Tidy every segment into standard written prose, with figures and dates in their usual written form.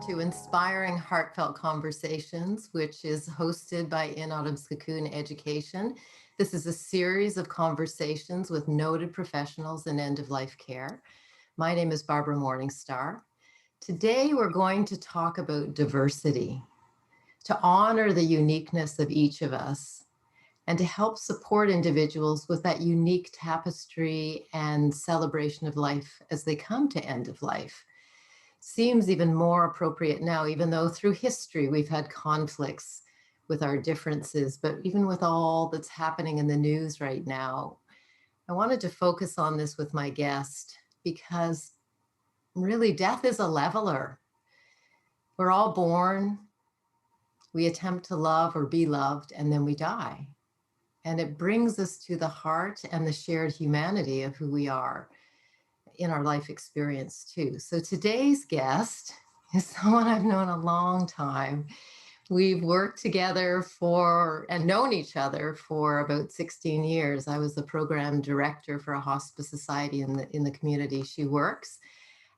to Inspiring Heartfelt Conversations, which is hosted by In Autumn's COCOON Education. This is a series of conversations with noted professionals in end-of-life care. My name is Barbara Morningstar. Today, we're going to talk about diversity, to honor the uniqueness of each of us, and to help support individuals with that unique tapestry and celebration of life as they come to end of life. Seems even more appropriate now, even though through history we've had conflicts with our differences, but even with all that's happening in the news right now, I wanted to focus on this with my guest because really death is a leveler. We're all born, we attempt to love or be loved, and then we die. And it brings us to the heart and the shared humanity of who we are in our life experience too. So today's guest is someone I've known a long time. We've worked together and known each other for about 16 years. I was the program director for a hospice society in the community she works.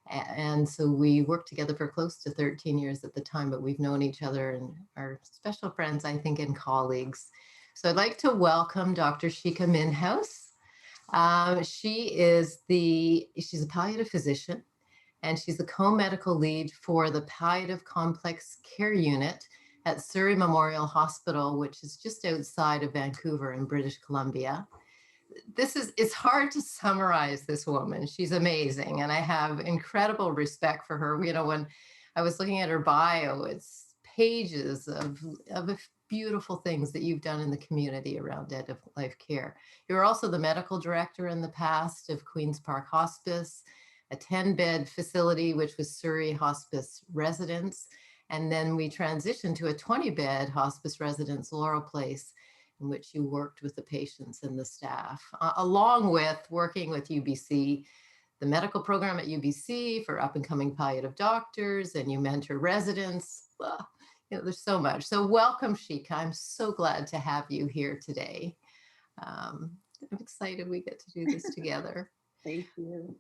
And so we worked together for close to 13 years at the time, but we've known each other and are special friends, I think, and colleagues. So I'd like to welcome Dr. Shikha Minhas. She's a palliative physician, and she's the co-medical lead for the Palliative Complex Care Unit at Surrey Memorial Hospital, which is just outside of Vancouver in British Columbia. It's hard to summarize this woman. She's amazing, and I have incredible respect for her. You know, when I was looking at her bio, it's pages of beautiful things that you've done in the community around end-of-life care. You were also the medical director in the past of Queen's Park Hospice, a 10-bed facility, which was Surrey Hospice Residence. And then we transitioned to a 20-bed hospice residence, Laurel Place, in which you worked with the patients and the staff, along with working with UBC, the medical program at UBC for up-and-coming palliative doctors, and you mentor residents. There's so much. So welcome, Shikha. I'm so glad to have you here today. I'm excited we get to do this together. Thank you.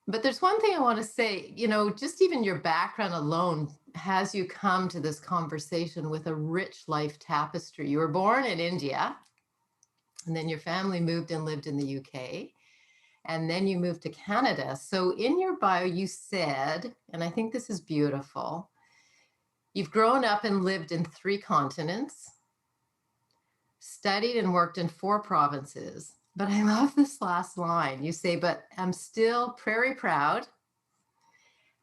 But there's one thing I want to say, just even your background alone has you come to this conversation with a rich life tapestry. You were born in India, and then your family moved and lived in the UK, and then you moved to Canada. So in your bio, you said, and I think this is beautiful, you've grown up and lived in 3 continents, studied and worked in 4 provinces. But I love this last line. You say, but I'm still prairie proud,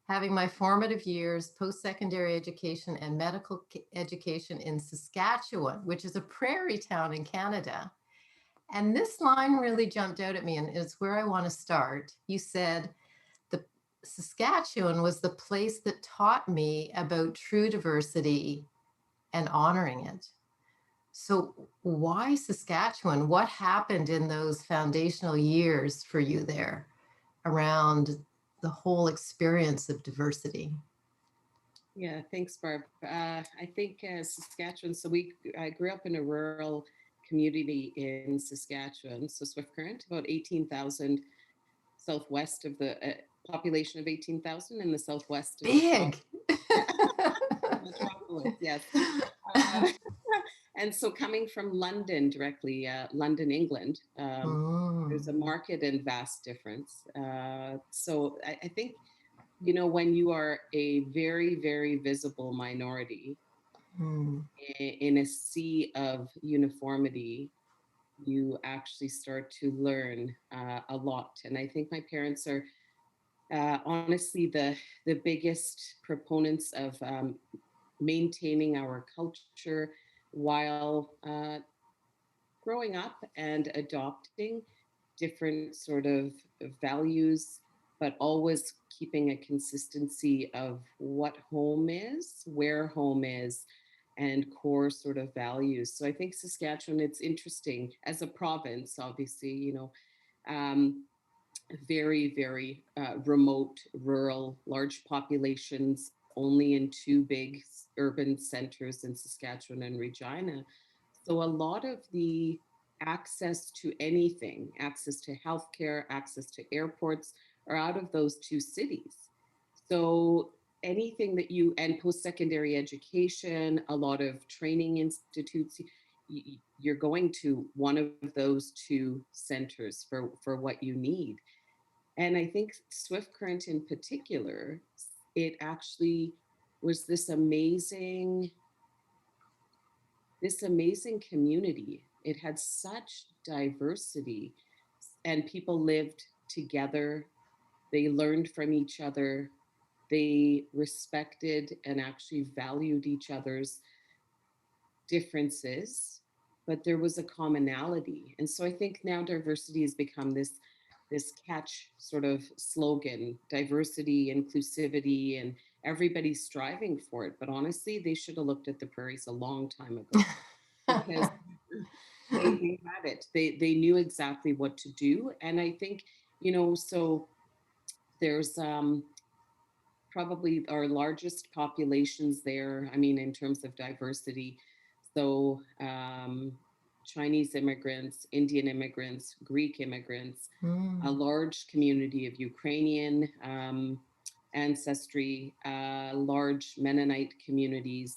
having my formative years, post-secondary education and medical education in Saskatchewan, which is a prairie town in Canada. And this line really jumped out at me, and it's where I want to start. You said, Saskatchewan was the place that taught me about true diversity and honoring it. So why Saskatchewan? What happened in those foundational years for you there around the whole experience of diversity? Yeah, thanks, Barb. I think Saskatchewan, I grew up in a rural community in Saskatchewan, so Swift Current, about 18,000 southwest of the population of 18,000 in the southwest of Big. Metropolis, yes. And so coming from London directly, London, England, there's a marked and vast difference. So I think, when you are a very, very visible minority in a sea of uniformity, you actually start to learn a lot. And I think my parents are honestly the biggest proponents of maintaining our culture while growing up and adopting different sort of values, but always keeping a consistency of what home is, where home is, and core sort of values. So I think Saskatchewan, it's interesting as a province, obviously, very, very remote, rural, large populations, only in 2 big urban centers in Saskatchewan and Regina. So a lot of the access to anything, access to healthcare, access to airports, are out of those 2 cities. So anything that you, and post-secondary education, a lot of training institutes, you're going to one of those two centers for what you need. And I think Swift Current in particular, it actually was this amazing community. It had such diversity, and people lived together. They learned from each other. They respected and actually valued each other's differences, but there was a commonality. And so I think now diversity has become this catch sort of slogan: diversity, inclusivity, and everybody's striving for it. But honestly, they should have looked at the prairies a long time ago, because they had it. They knew exactly what to do. And I think, so there's probably our largest populations there, I mean, in terms of diversity. So Chinese immigrants, Indian immigrants, Greek immigrants, a Mm. large community of Ukrainian ancestry, large Mennonite communities,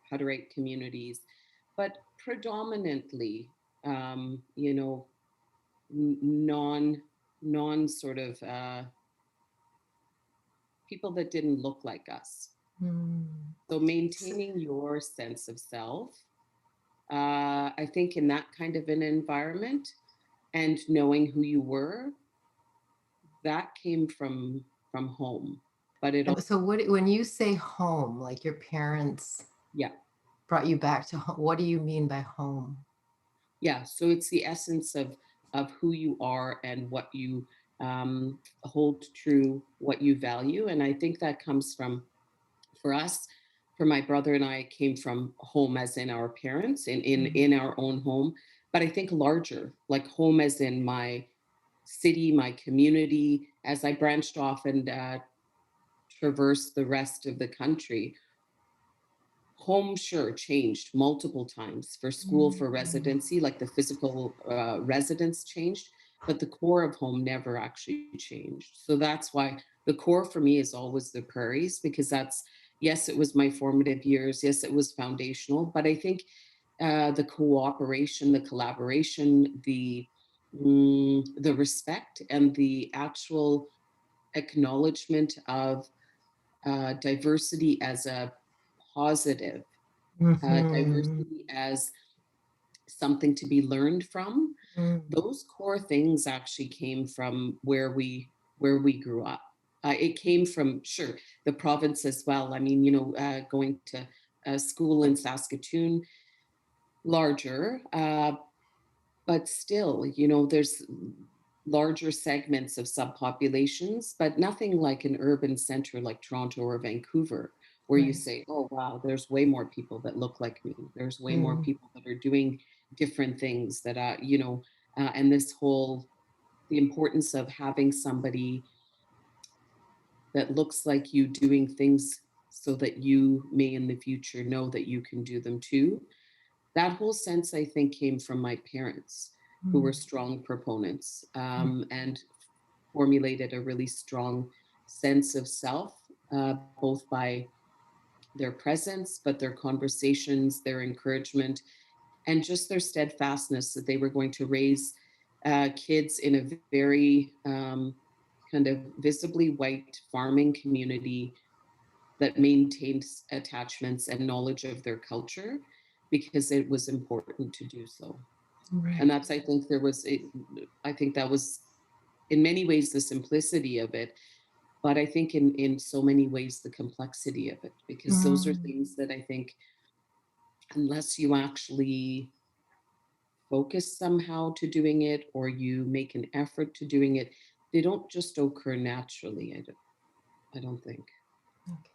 Hutterite communities, but predominantly, non sort of people that didn't look like us. Mm. So maintaining your sense of self, I think in that kind of an environment, and knowing who you were, that came from home. But it all, So when you say home, like your parents yeah, brought you back to home, what do you mean by home? yeah. So it's the essence of who you are and what you hold true, what you value, and I think that comes from, for us, for my brother and I, came from home as in our parents, Mm. in our own home, but I think larger, like home as in my city, my community. As I branched off and traversed the rest of the country, home sure changed multiple times, for school, for Mm. residency, like the physical residence changed, but the core of home never actually changed. So that's why the core for me is always the prairies, because that's, yes, it was my formative years, yes, it was foundational, but I think the cooperation, the collaboration, the respect, and the actual acknowledgement of diversity as a positive, Mhm. diversity as something to be learned from. Mm. Those core things actually came from where we grew up. It came from, sure, the province as well. I mean, going to school in Saskatoon, larger, but still, there's larger segments of subpopulations, but nothing like an urban center like Toronto or Vancouver, where you Right. say, oh, wow, there's way more people that look like me. There's way more Mm. people that are doing different things that, and this whole, the importance of having somebody that looks like you doing things so that you may in the future know that you can do them too. That whole sense, I think, came from my parents, who Mm. were strong proponents, Mm. and formulated a really strong sense of self, both by their presence, but their conversations, their encouragement, and just their steadfastness that they were going to raise kids in a very kind of visibly white farming community that maintained attachments and knowledge of their culture, because it was important to do so. And Right. that's, I think, I think that was in many ways the simplicity of it, but I think in so many ways the complexity of it, because those are Mm. things that I think, unless you actually focus somehow to doing it, or you make an effort to doing it, they don't just occur naturally. I don't think. Okay.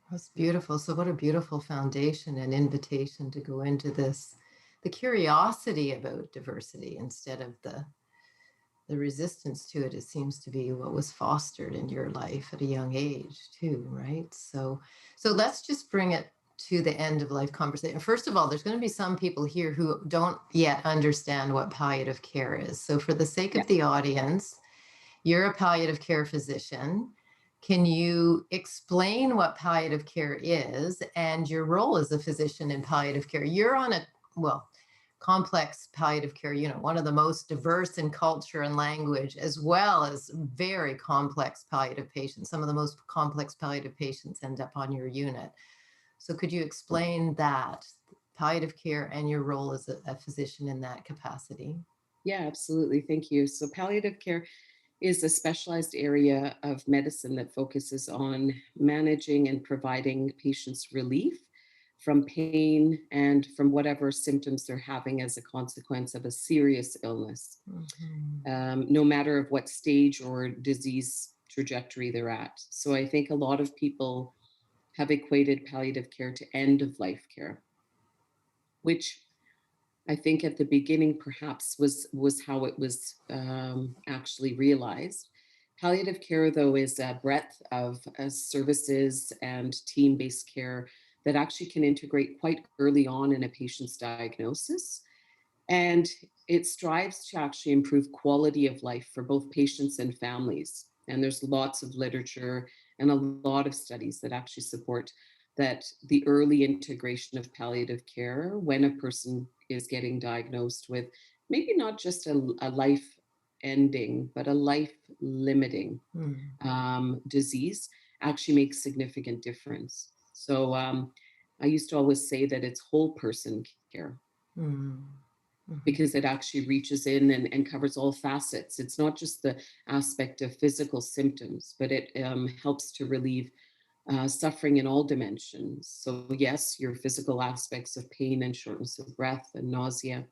That's beautiful. So what a beautiful foundation and invitation to go into this, the curiosity about diversity instead of the resistance to it. It seems to be what was fostered in your life at a young age too, right? So let's just bring it to the end of life conversation. First of all, there's going to be some people here who don't yet understand what palliative care is. So for the sake Yeah. of the audience, you're a palliative care physician. Can you explain what palliative care is and your role as a physician in palliative care? You're on a, well, complex palliative care unit, one of the most diverse in culture and language, as well as very complex palliative patients. Some of the most complex palliative patients end up on your unit. So could you explain that, palliative care and your role as a physician in that capacity? Yeah, absolutely. Thank you. So, palliative care is a specialized area of medicine that focuses on managing and providing patients relief from pain and from whatever symptoms they're having as a consequence of a serious illness, Mhm. no matter of what stage or disease trajectory they're at. So I think a lot of people have equated palliative care to end of life care, which I think at the beginning perhaps was how it was actually realized. Palliative care, though, is a breadth of services and team-based care that actually can integrate quite early on in a patient's diagnosis, and it strives to actually improve quality of life for both patients and families. And there's lots of literature and a lot of studies that actually support that the early integration of palliative care when a person is getting diagnosed with maybe not just a life ending, but a life limiting Mm. disease actually makes significant difference. So I used to always say that it's whole person care Mm. Mhm. because it actually reaches in and covers all facets. It's not just the aspect of physical symptoms, but it helps to relieve suffering in all dimensions. So, yes, your physical aspects of pain and shortness of breath and nausea,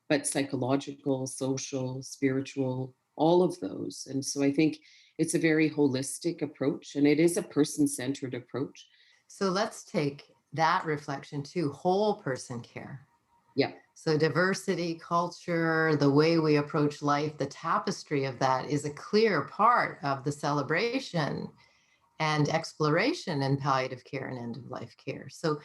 but psychological, social, spiritual, all of those. And so I think it's a very holistic approach, and it is a person centered approach. So let's take that reflection to whole person care. Yeah. So diversity, culture, the way we approach life, the tapestry of that is a clear part of the celebration and exploration in palliative care and end of life care. So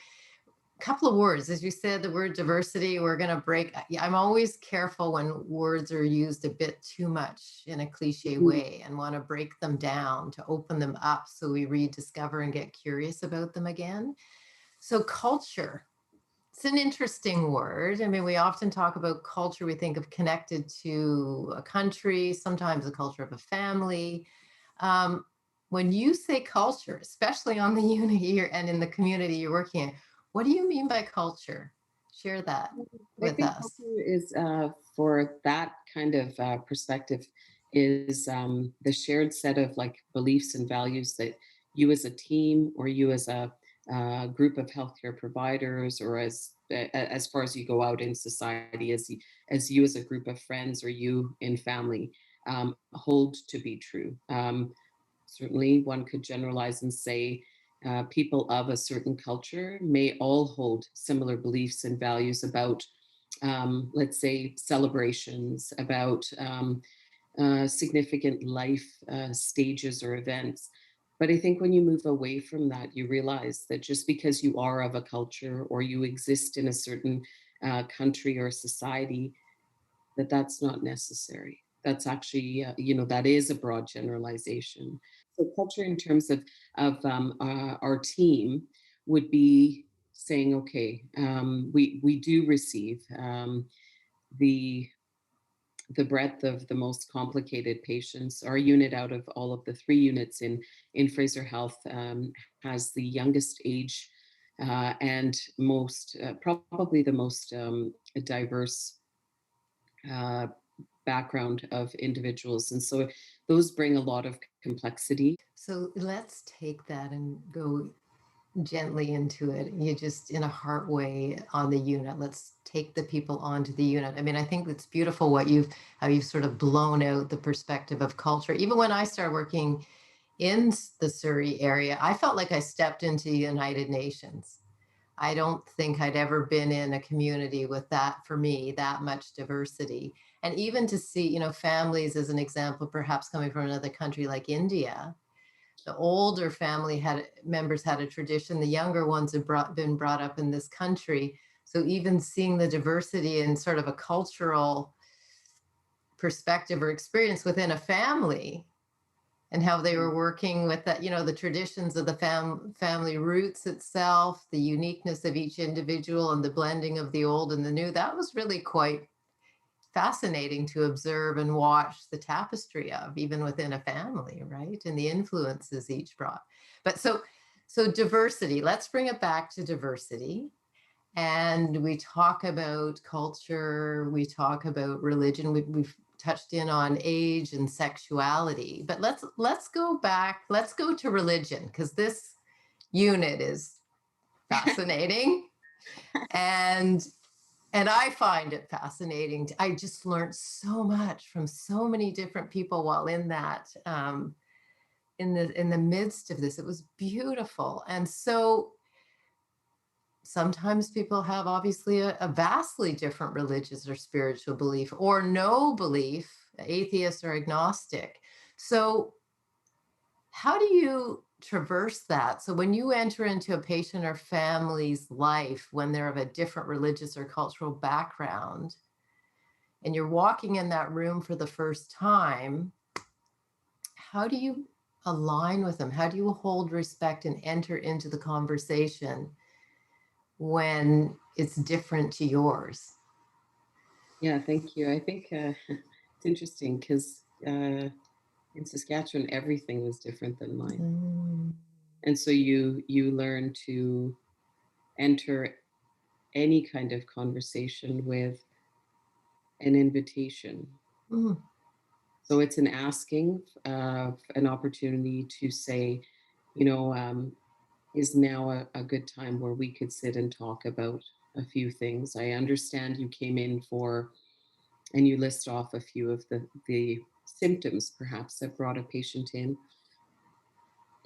a couple of words, as you said, the word diversity, we're going to break. I'm always careful when words are used a bit too much in a cliche Mhm. way and want to break them down to open them up so we rediscover and get curious about them again. So culture, it's an interesting word. I mean, we often talk about culture, we think of connected to a country, sometimes the culture of a family. Um, when you say culture, especially on the unit here and in the community you're working in, what do you mean by culture? Share that I with think us. culture is for that kind of perspective is the shared set of like beliefs and values that you as a team or you as a group of healthcare providers or as far as you go out in society as you as a group of friends or you in family hold to be true. Certainly, one could generalize and say people of a certain culture may all hold similar beliefs and values about, let's say, celebrations, about significant life stages or events. But I think when you move away from that, you realize that just because you are of a culture or you exist in a certain country or society, that that's not necessary. That's actually, that is a broad generalization. So culture in terms of our team would be saying, okay, we do receive the the breadth of the most complicated patients. Our unit, out of all of the 3 units in Fraser Health, has the youngest age and most probably the most diverse uh, background of individuals. And so those bring a lot of complexity. So let's take that and go gently into it. You just in a heart way on the unit. Let's take the people onto the unit. I mean, I think it's beautiful what you've how you've sort of blown out the perspective of culture. Even when I started working in the Surrey area, I felt like I stepped into the United Nations. I don't think I'd ever been in a community with that, for me, that much diversity. And even to see, families as an example, perhaps coming from another country like India, the older family had members had a tradition, the younger ones had been brought up in this country. So even seeing the diversity in sort of a cultural perspective or experience within a family and how they were working with that, the traditions of the family roots itself, the uniqueness of each individual and the blending of the old and the new. That was really quite fascinating to observe and watch the tapestry of, even within a family, right? And the influences each brought. But so diversity, let's bring it back to diversity. And we talk about culture, we talk about religion, we've touched in on age and sexuality, but let's go back, let's go to religion, because this unit is fascinating. and and I find it fascinating. I just learned so much from so many different people while in that, in the midst of this. It was beautiful. And so sometimes people have obviously a vastly different religious or spiritual belief, or no belief, atheist or agnostic. So how do you traverse that? So when you enter into a patient or family's life, when they're of a different religious or cultural background, and you're walking in that room for the first time, how do you align with them? How do you hold respect and enter into the conversation when it's different to yours? Yeah, thank you. I think it's interesting because in Saskatchewan, everything was different than mine, Mm, and so you learn to enter any kind of conversation with an invitation. mm, So it's an asking, an opportunity to say, you know, is now a good time where we could sit and talk about a few things. I understand you came in for, and you list off a few of the symptoms perhaps that brought a patient in,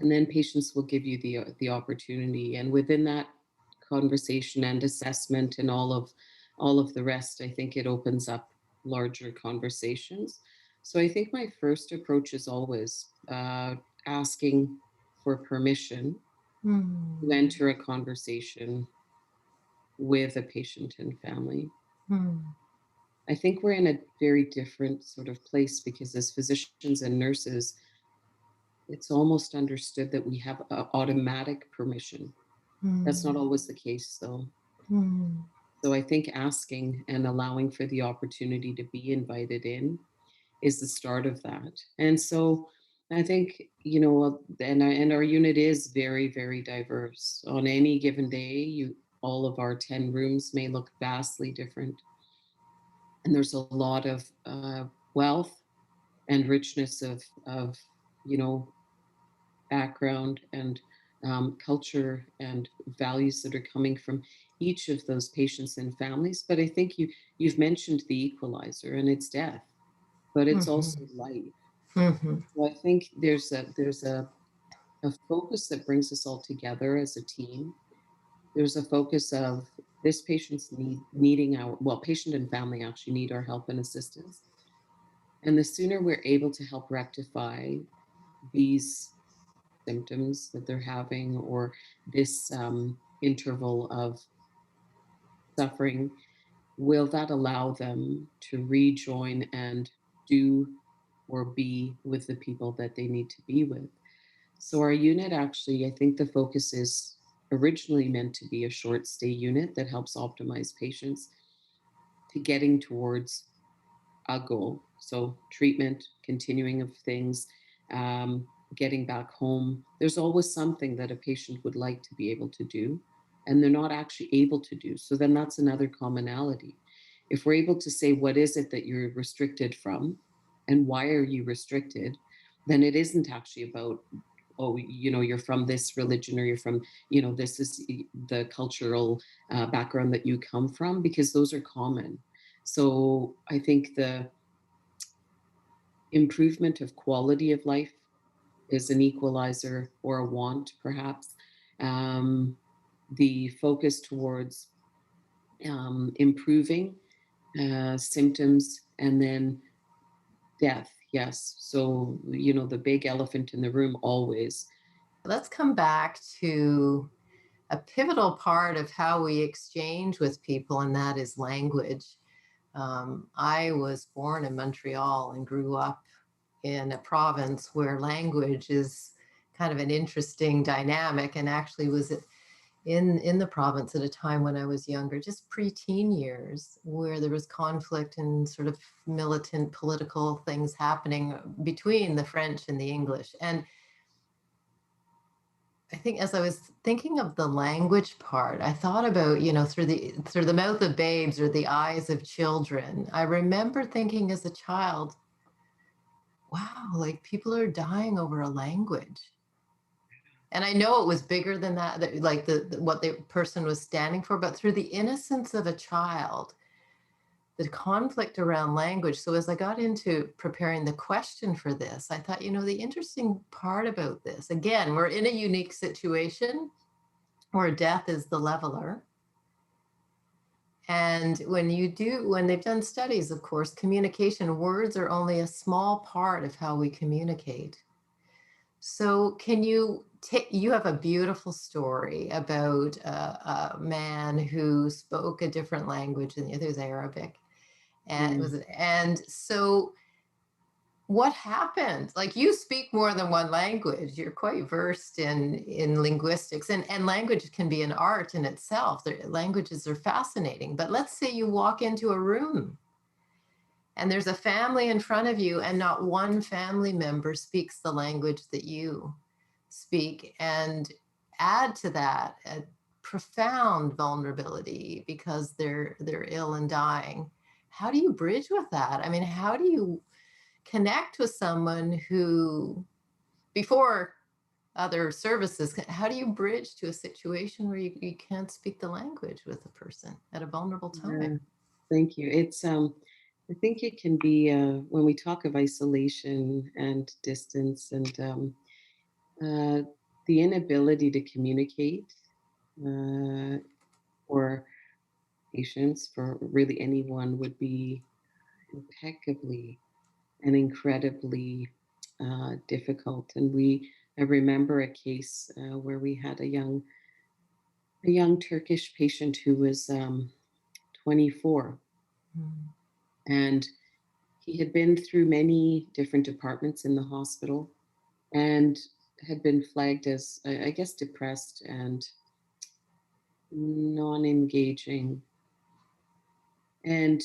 and then patients will give you the opportunity, and within that conversation and assessment and all of the rest, I think it opens up larger conversations. So I think my first approach is always asking for permission to mm, enter a conversation with a patient and family. mm, I think we're in a very different sort of place because as physicians and nurses, it's almost understood that we have automatic permission. That's not mm, always the case, though. mm, So I think asking and allowing for the opportunity to be invited in is the start of that. And so I think, and our unit is very, very diverse. On any given day, all of our 10 rooms may look vastly different. And there's a lot of wealth and richness of, you know, background and culture and values that are coming from each of those patients and families. But I think you've mentioned the equalizer, and it's death, but it's also mhm, life. mhm, So I think there's a focus that brings us all together as a team. There's a focus of this patient's needing our, well, patient and family actually need our help and assistance. And the sooner we're able to help rectify these symptoms that they're having, or this interval of suffering, will that allow them to rejoin and do or be with the people that they need to be with? So, our unit actually, I think the focus is originally meant to be a short stay unit that helps optimize patients to getting towards a goal. So, treatment, continuing of things, um, getting back home. There's always something that a patient would like to be able to do, and they're not actually able to do. So, then that's another commonality. If we're able to say, what is it that you're restricted from, and why are you restricted, then it isn't actually about, oh, you're from this religion, or you're from, this is the cultural background that you come from, because those are common. So I think the improvement of quality of life is an equalizer or a want, perhaps. Um, the focus towards improving symptoms, and then death, yes. So, the big elephant in the room always. let's come back to a pivotal part of how we exchange with people, and that is language. I was born in Montreal and grew up in a province where language is kind of an interesting dynamic, and actually was in the province at a time when I was younger, just preteen years, where there was conflict and sort of militant political things happening between the French and the English. And I think as I was thinking of the language part, I thought about, through the mouth of babes or the eyes of children. I remember thinking as a child, wow, like people are dying over a language. And I know it was bigger than that, like what the person was standing for, but through the innocence of a child, the conflict around language. So as I got into preparing the question for this, I thought, the interesting part about this, again, we're in a unique situation where death is the leveler. And when they've done studies, of course, communication, words are only a small part of how we communicate. So can you have a beautiful story about a man who spoke a different language, and the other is Arabic. Mm. And so what happened? Like, you speak more than one language. You're quite versed in linguistics, and language can be an art in itself. Languages are fascinating. But let's say you walk into a room and there's a family in front of you, and not one family member speaks the language that you speak, and add to that a profound vulnerability because they're ill and dying. How do you bridge with that? I mean, how do you connect with someone who, before other services, how do you bridge to a situation where you can't speak the language with a person at a vulnerable Yeah, time? thank you. I think it can be when we talk of isolation and distance and uh, the inability to communicate uh, for patients, for really anyone, would be impeccably and incredibly difficult. And I remember a case where we had a young Turkish patient who was 24, Mm. and he had been through many different departments in the hospital and had been flagged as, I guess, depressed and non-engaging. And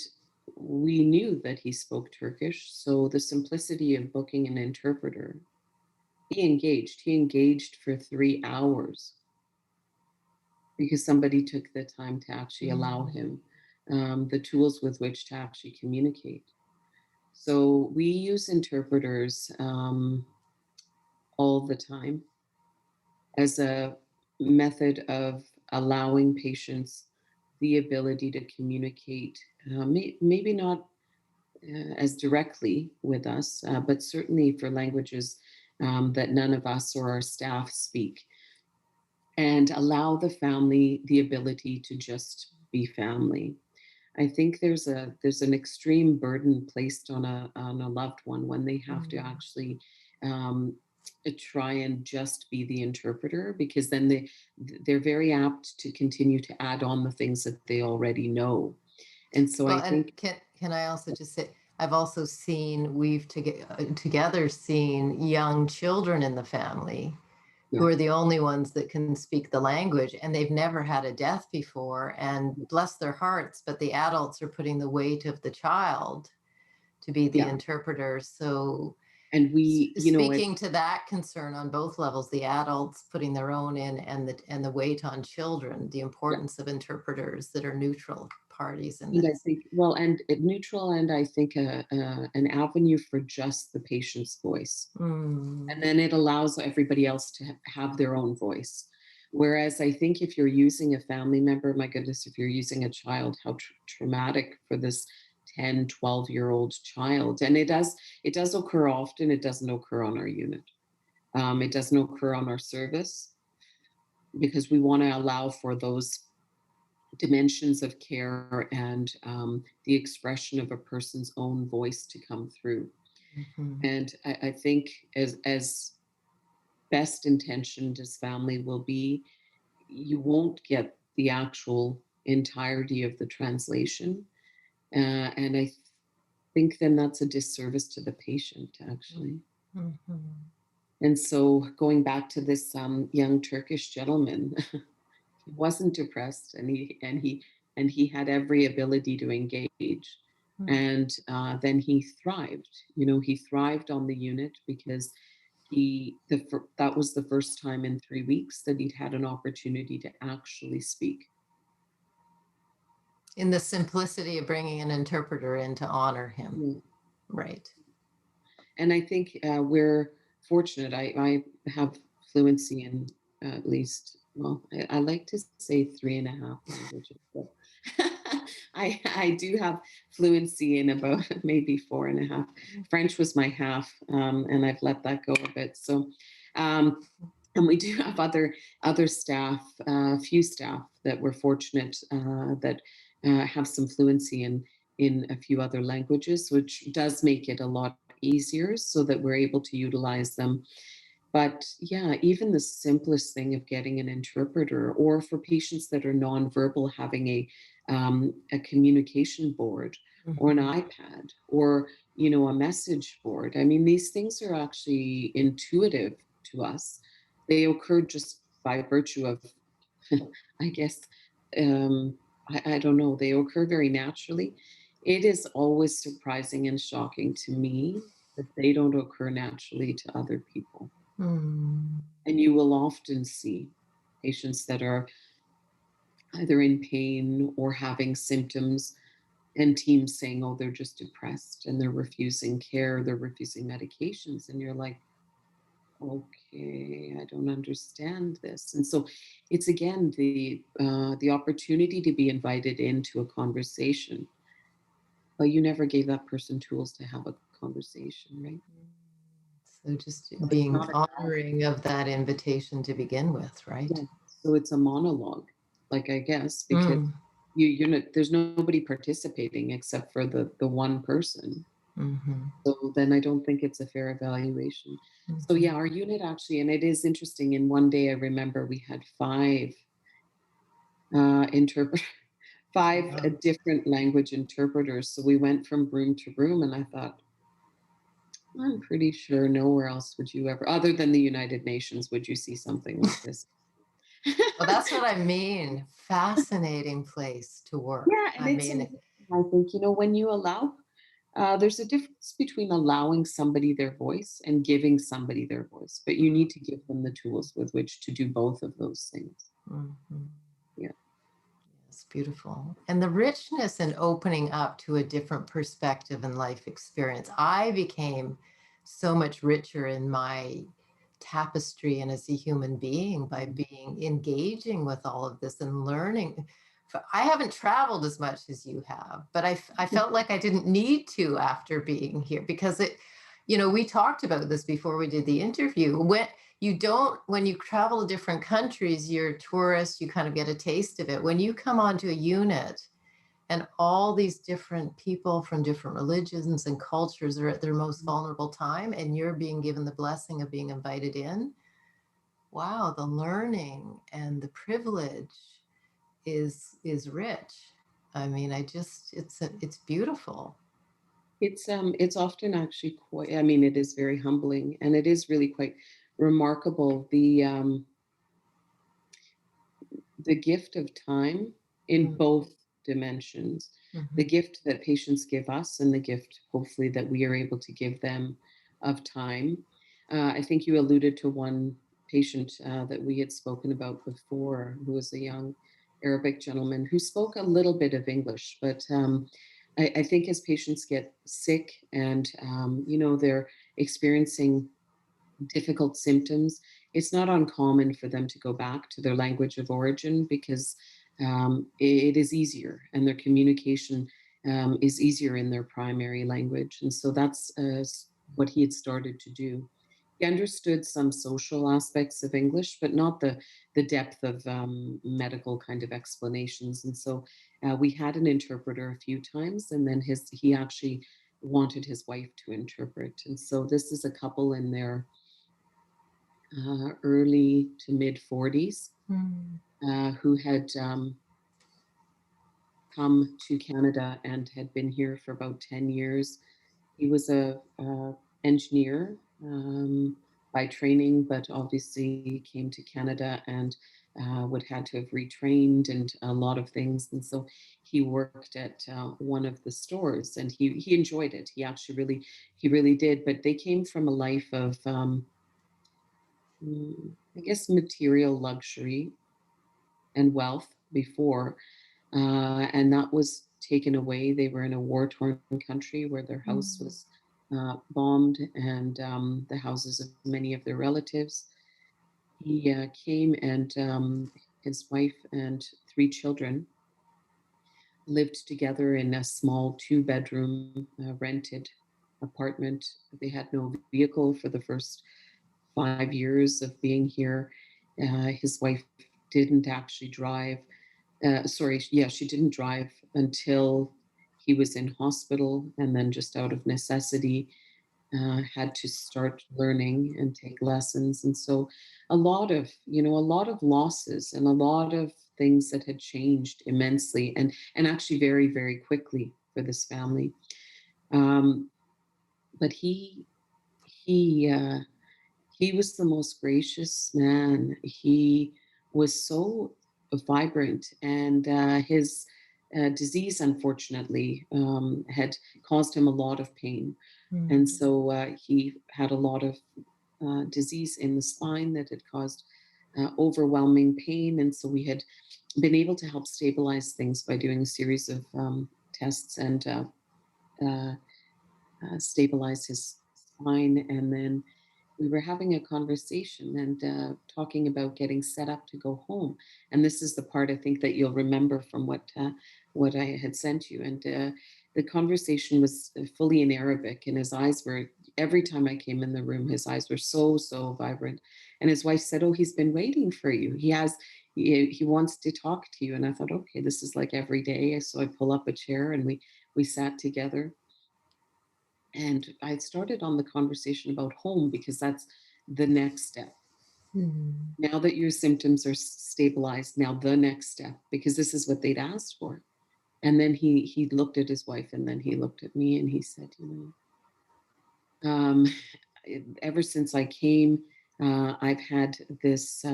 we knew that he spoke Turkish, so the simplicity of booking an interpreter, he engaged. He engaged for 3 hours because somebody took the time to actually allow Mm. him the tools with which to actually communicate. So we use interpreters all the time as a method of allowing patients the ability to communicate, maybe not as directly with us, but certainly for languages that none of us or our staff speak, and allow the family the ability to just be family. I think there's an extreme burden placed on a loved one when they have to Mm. actually um, try and just be the interpreter, because then they're very apt to continue to add on the things that they already know. And so Well, I and think, can I also just say, I've also seen, together seen young children in the family who yeah, are the only ones that can speak the language, and they've never had a death before, and bless their hearts, but the adults are putting the weight of the child to be the yeah, interpreter. So and we, speaking to that concern on both levels, the adults putting their own in, and the weight on children, the yeah. importance of interpreters that are neutral parties in And I this. think, well, and neutral, and I think an avenue for just the patient's voice. Mm. And then it allows everybody else to have their own voice. Whereas I think if you're using a family member, my goodness, if you're using a child, how traumatic for this 10, 12-year-old child. And it does occur often. It doesn't occur on our unit. It doesn't occur on our service because we want to allow for those dimensions of care and the expression of a person's own voice to come through. Mhm. And I think as best intentioned as family will be, you won't get the actual entirety of the translation. And I think then that's a disservice to the patient, actually. Mhm. And so going back to this young Turkish gentleman, he wasn't depressed, and he had every ability to engage, Mm. and then he thrived. He thrived on the unit because that was the first time in 3 weeks that he'd had an opportunity to actually speak. In the simplicity of bringing an interpreter in to honor him. Yeah. Right. And I think we're fortunate. I have fluency in at least, well, I like to say 3.5 languages, but I do have fluency in about maybe 4.5. French was my half, and I've let that go a bit. So, um, and we do have other staff, a few staff that we're fortunate that have some fluency in a few other languages, which does make it a lot easier so that we're able to utilize them. But yeah, even the simplest thing of getting an interpreter, or for patients that are nonverbal, having a communication board or an Mhm. iPad, or a message board. I mean, these things are actually intuitive to us. They occurred just by virtue of, I guess, I don't know, they occur very naturally. It is always surprising and shocking to me that they don't occur naturally to other people. Mm. And you will often see patients that are either in pain or having symptoms, and teams saying, oh, they're just depressed and they're refusing care, they're refusing medications. And you're like, okay, I don't understand this. And so it's again the opportunity to be invited into a conversation, but you never gave that person tools to have a conversation, right? So just So it's being not a honoring of that invitation to begin with, right? Yeah. So it's a monologue, like, I guess, because Mm. you're not, there's nobody participating except for the one person. Mhm. So then I don't think it's a fair evaluation. So Mhm. yeah, our unit actually, and it is interesting. In one day, I remember we had five interpret five Wow. different language interpreters. So we went from room to room, and I thought, I'm pretty sure nowhere else would you ever, other than the United Nations, would you see something like this. Well, that's what I mean. Fascinating place to work. Yeah, and I it's mean, amazing. I think, when you allow, there's a difference between allowing somebody their voice and giving somebody their voice, but you need to give them the tools with which to do both of those things. mhm. Yeah. It's beautiful. And the richness and opening up to a different perspective and life experience. I became so much richer in my tapestry and as a human being by being engaging with all of this and learning. I haven't traveled as much as you have, but I felt like I didn't need to after being here because we talked about this before we did the interview. When you travel to different countries, you're a tourist, you kind of get a taste of it. When you come onto a unit and all these different people from different religions and cultures are at their most vulnerable time and you're being given the blessing of being invited in, wow, the learning and the privilege is rich. I mean, it's beautiful. It's often actually quite, I mean, it is very humbling, and it is really quite remarkable, the gift of time in Mm. both dimensions, the Mhm. gift that patients give us and the gift hopefully that we are able to give them of time. I think you alluded to one patient that we had spoken about before, who was a young Arabic gentleman who spoke a little bit of English, but I think as patients get sick and they're experiencing difficult symptoms, it's not uncommon for them to go back to their language of origin because it is easier, and their communication is easier in their primary language. And so that's what he had started to do. He understood some social aspects of English, but not the depth of medical kind of explanations. And so we had an interpreter a few times, and then he actually wanted his wife to interpret. And so this is a couple in their early to mid 40s Mm. who had come to Canada and had been here for about 10 years. He was a engineer by training, but obviously came to Canada and would had to have retrained and a lot of things. And so he worked at one of the stores, and he enjoyed it. He really did. But they came from a life of I guess material luxury and wealth before, and that was taken away. They were in a war-torn country where their house Mm. was bombed, and the houses of many of their relatives. He came, and his wife and three children lived together in a small two-bedroom rented apartment. They had no vehicle for the first 5 years of being here. His wife didn't actually drive. Sorry, yeah, she didn't drive until he was in hospital, and then just out of necessity, had to start learning and take lessons. And so, a lot of losses and a lot of things that had changed immensely, and actually very, very quickly for this family. Um, but he he was the most gracious man. He was so vibrant, and his disease, unfortunately, had caused him a lot of pain. And Mm. so he had a lot of disease in the spine that had caused overwhelming pain. And so we had been able to help stabilize things by doing a series of tests and uh, stabilize his spine. And then we were having a conversation and talking about getting set up to go home. And this is the part I think that you'll remember from what I had sent you. And the conversation was fully in Arabic, and his eyes were, every time I came in the room, his eyes were so vibrant. And his wife said, "Oh, he's been waiting for you. He wants to talk to you." And I thought, okay, this is like every day. So I pull up a chair, and we sat together, and I started on the conversation about home because that's the next step. Mm. Now that your symptoms are stabilized, now the next step, because this is what they'd asked for. And then he looked at his wife, and then he looked at me, and he said, um, ever since I came, I've had this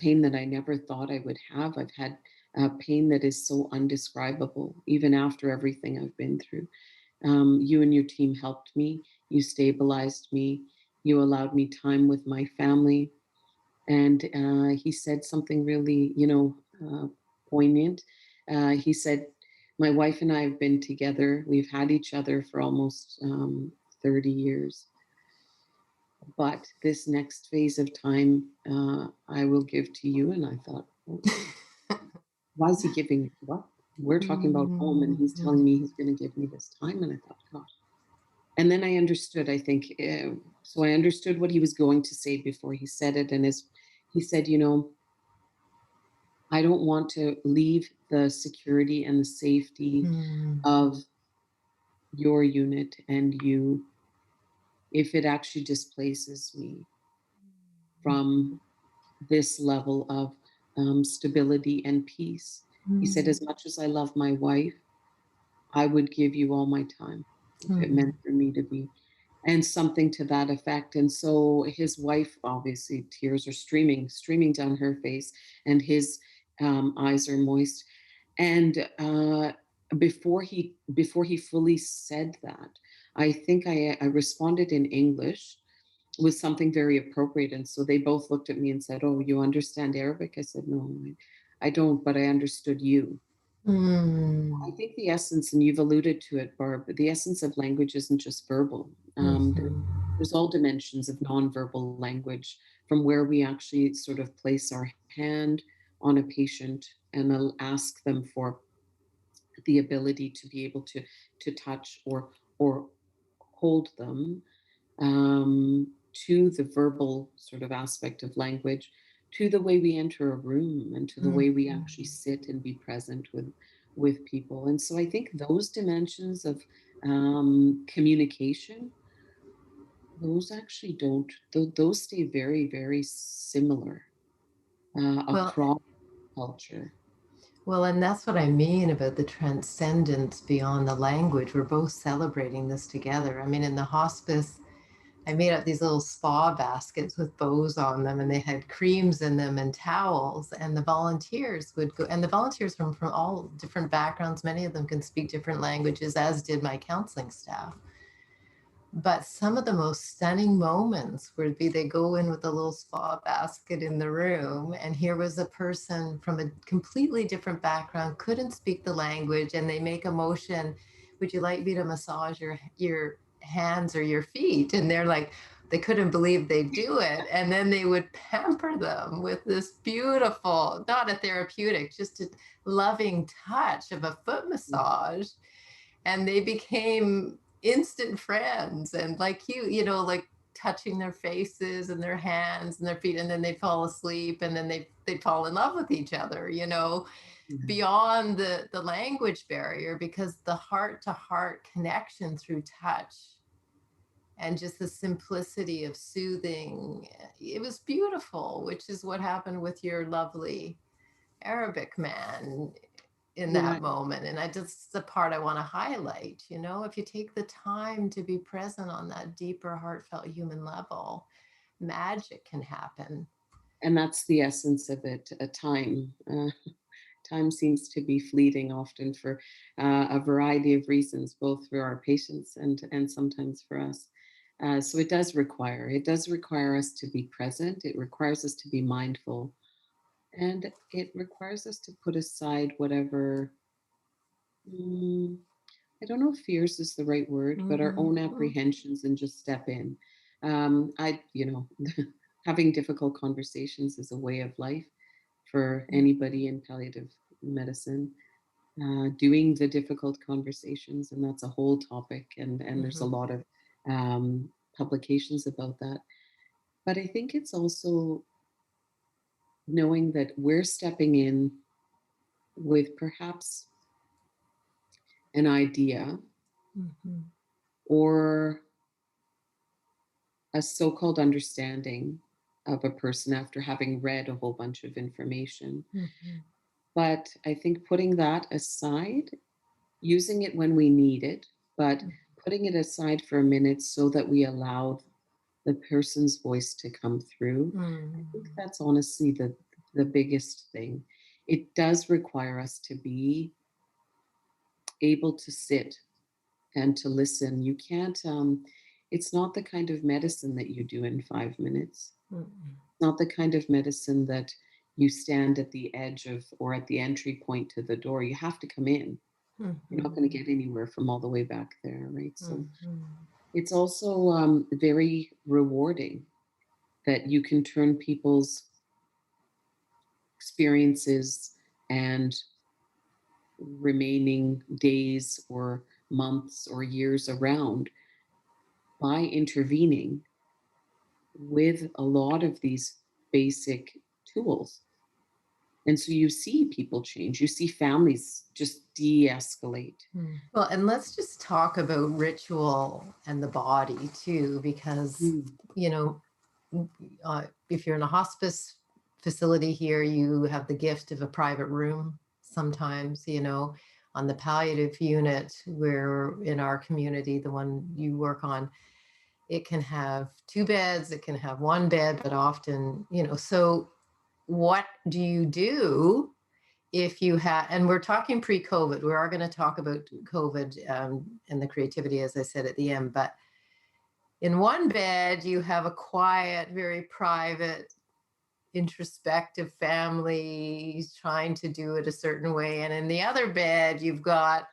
pain that I never thought I would have. I've had pain that is so undescribable, even after everything I've been through. You and your team helped me. You stabilized me. You allowed me time with my family. And he said something really, poignant. He said, "My wife and I have been together. We've had each other for almost 30 years. But this next phase of time, I will give to you." And I thought, "Oh, why is he giving what? We're talking about home, and he's telling Mm. me he's going to give me this time." And I thought, gosh. And then I understood, I think, so I understood what he was going to say before he said it. And he said, "I don't want to leave the security and the safety Mm. of your unit and you if it actually displaces me from this level of stability and peace." He said, Mm. "As much as I love my wife, I would give you all my time if it Mm. meant for me to be," and something to that effect. And so his wife, obviously, tears are streaming down her face, and his eyes are moist. And before he fully said that, I think I responded in English with something very appropriate. And so they both looked at me and said, "Oh, you understand Arabic?" I said, "No, I don't, but I understood you." I Mm. think the essence, and you've alluded to it, Barb, the essence of language isn't just verbal. Mhm. There's all dimensions of nonverbal language, from where we actually sort of place our hand on a patient and ask them for the ability to be able to touch or hold them, to the verbal sort of aspect of language, to the way we enter a room, and to the way we Mhm. actually sit and be present with people. And so I think those dimensions of communication, those actually don't, those stay very, very similar Well, across culture. Well, and that's what I mean about the transcendence beyond the language. We're both celebrating this together. I mean, in the hospice, I made up these little spa baskets with bows on them, and they had creams in them and towels. And the volunteers would go, and the volunteers from all different backgrounds, many of them can speak different languages, as did my counseling staff. But some of the most stunning moments would be they go in with a little spa basket in the room, and here was a person from a completely different background, couldn't speak the language, and they make a motion, would you like me to massage your hands or your feet? And they're like, they couldn't believe they'd do it. And then they would pamper them with this beautiful, not a therapeutic, just a loving touch of a foot massage, and they became instant friends, and like you know, like touching their faces and their hands and their feet, and then they'd fall asleep, and then they'd fall in love with each other, you know, Yeah. beyond the language barrier, because the heart to heart connection through touch and just the simplicity of soothing, it was beautiful, which is what happened with your lovely Arabic man in Yeah. that moment. And I just, the part I want to highlight, you know, if you take the time to be present on that deeper, heartfelt human level, magic can happen. And that's the essence of it, a time. Time seems to be fleeting often for a variety of reasons, both for our patients and sometimes for us. So it does require us to be present. It requires us to be mindful, and it requires us to put aside whatever. mm, I don't know if fears is the right word, but our own Mm-hmm. apprehensions, and just step in. Having difficult conversations is a way of life for anybody in palliative medicine. Doing the difficult conversations, and that's a whole topic, and there's a Mm-hmm. lot of publications about that. But I think it's also knowing that we're stepping in with perhaps an idea Mm-hmm. or a so-called understanding of a person after having read a whole bunch of information. Mm-hmm. But I think putting that aside, using it when we need it, but putting it aside for a minute so that we allow the person's voice to come through. I think Mm-hmm. that's honestly the biggest thing. It does require us to be able to sit and to listen. You can't it's not the kind of medicine that you do in 5 minutes. Mm-hmm. Not the kind of medicine that you stand at the edge of or at the entry point to the door. You have to come in. You're not going to Mm-hmm. get anywhere from all the way back there, right? So Mm-hmm. it's also very rewarding that you can turn people's experiences and remaining days or months or years around by intervening with a lot of these basic tools. And so you see people change, you see families just de escalate. Well, and let's just talk about ritual and the body too, because, Mm, you know, if you're in a hospice facility here, you have the gift of a private room sometimes, you know. On the palliative unit, where in our community, the one you work on, it can have two beds, it can have one bed, but often, you know, so what do you do if you have, and we're talking pre-COVID, we are going to talk about COVID and the creativity, as I said at the end, but in one bed, you have a quiet, very private, introspective family trying to do it a certain way. And in the other bed, you've got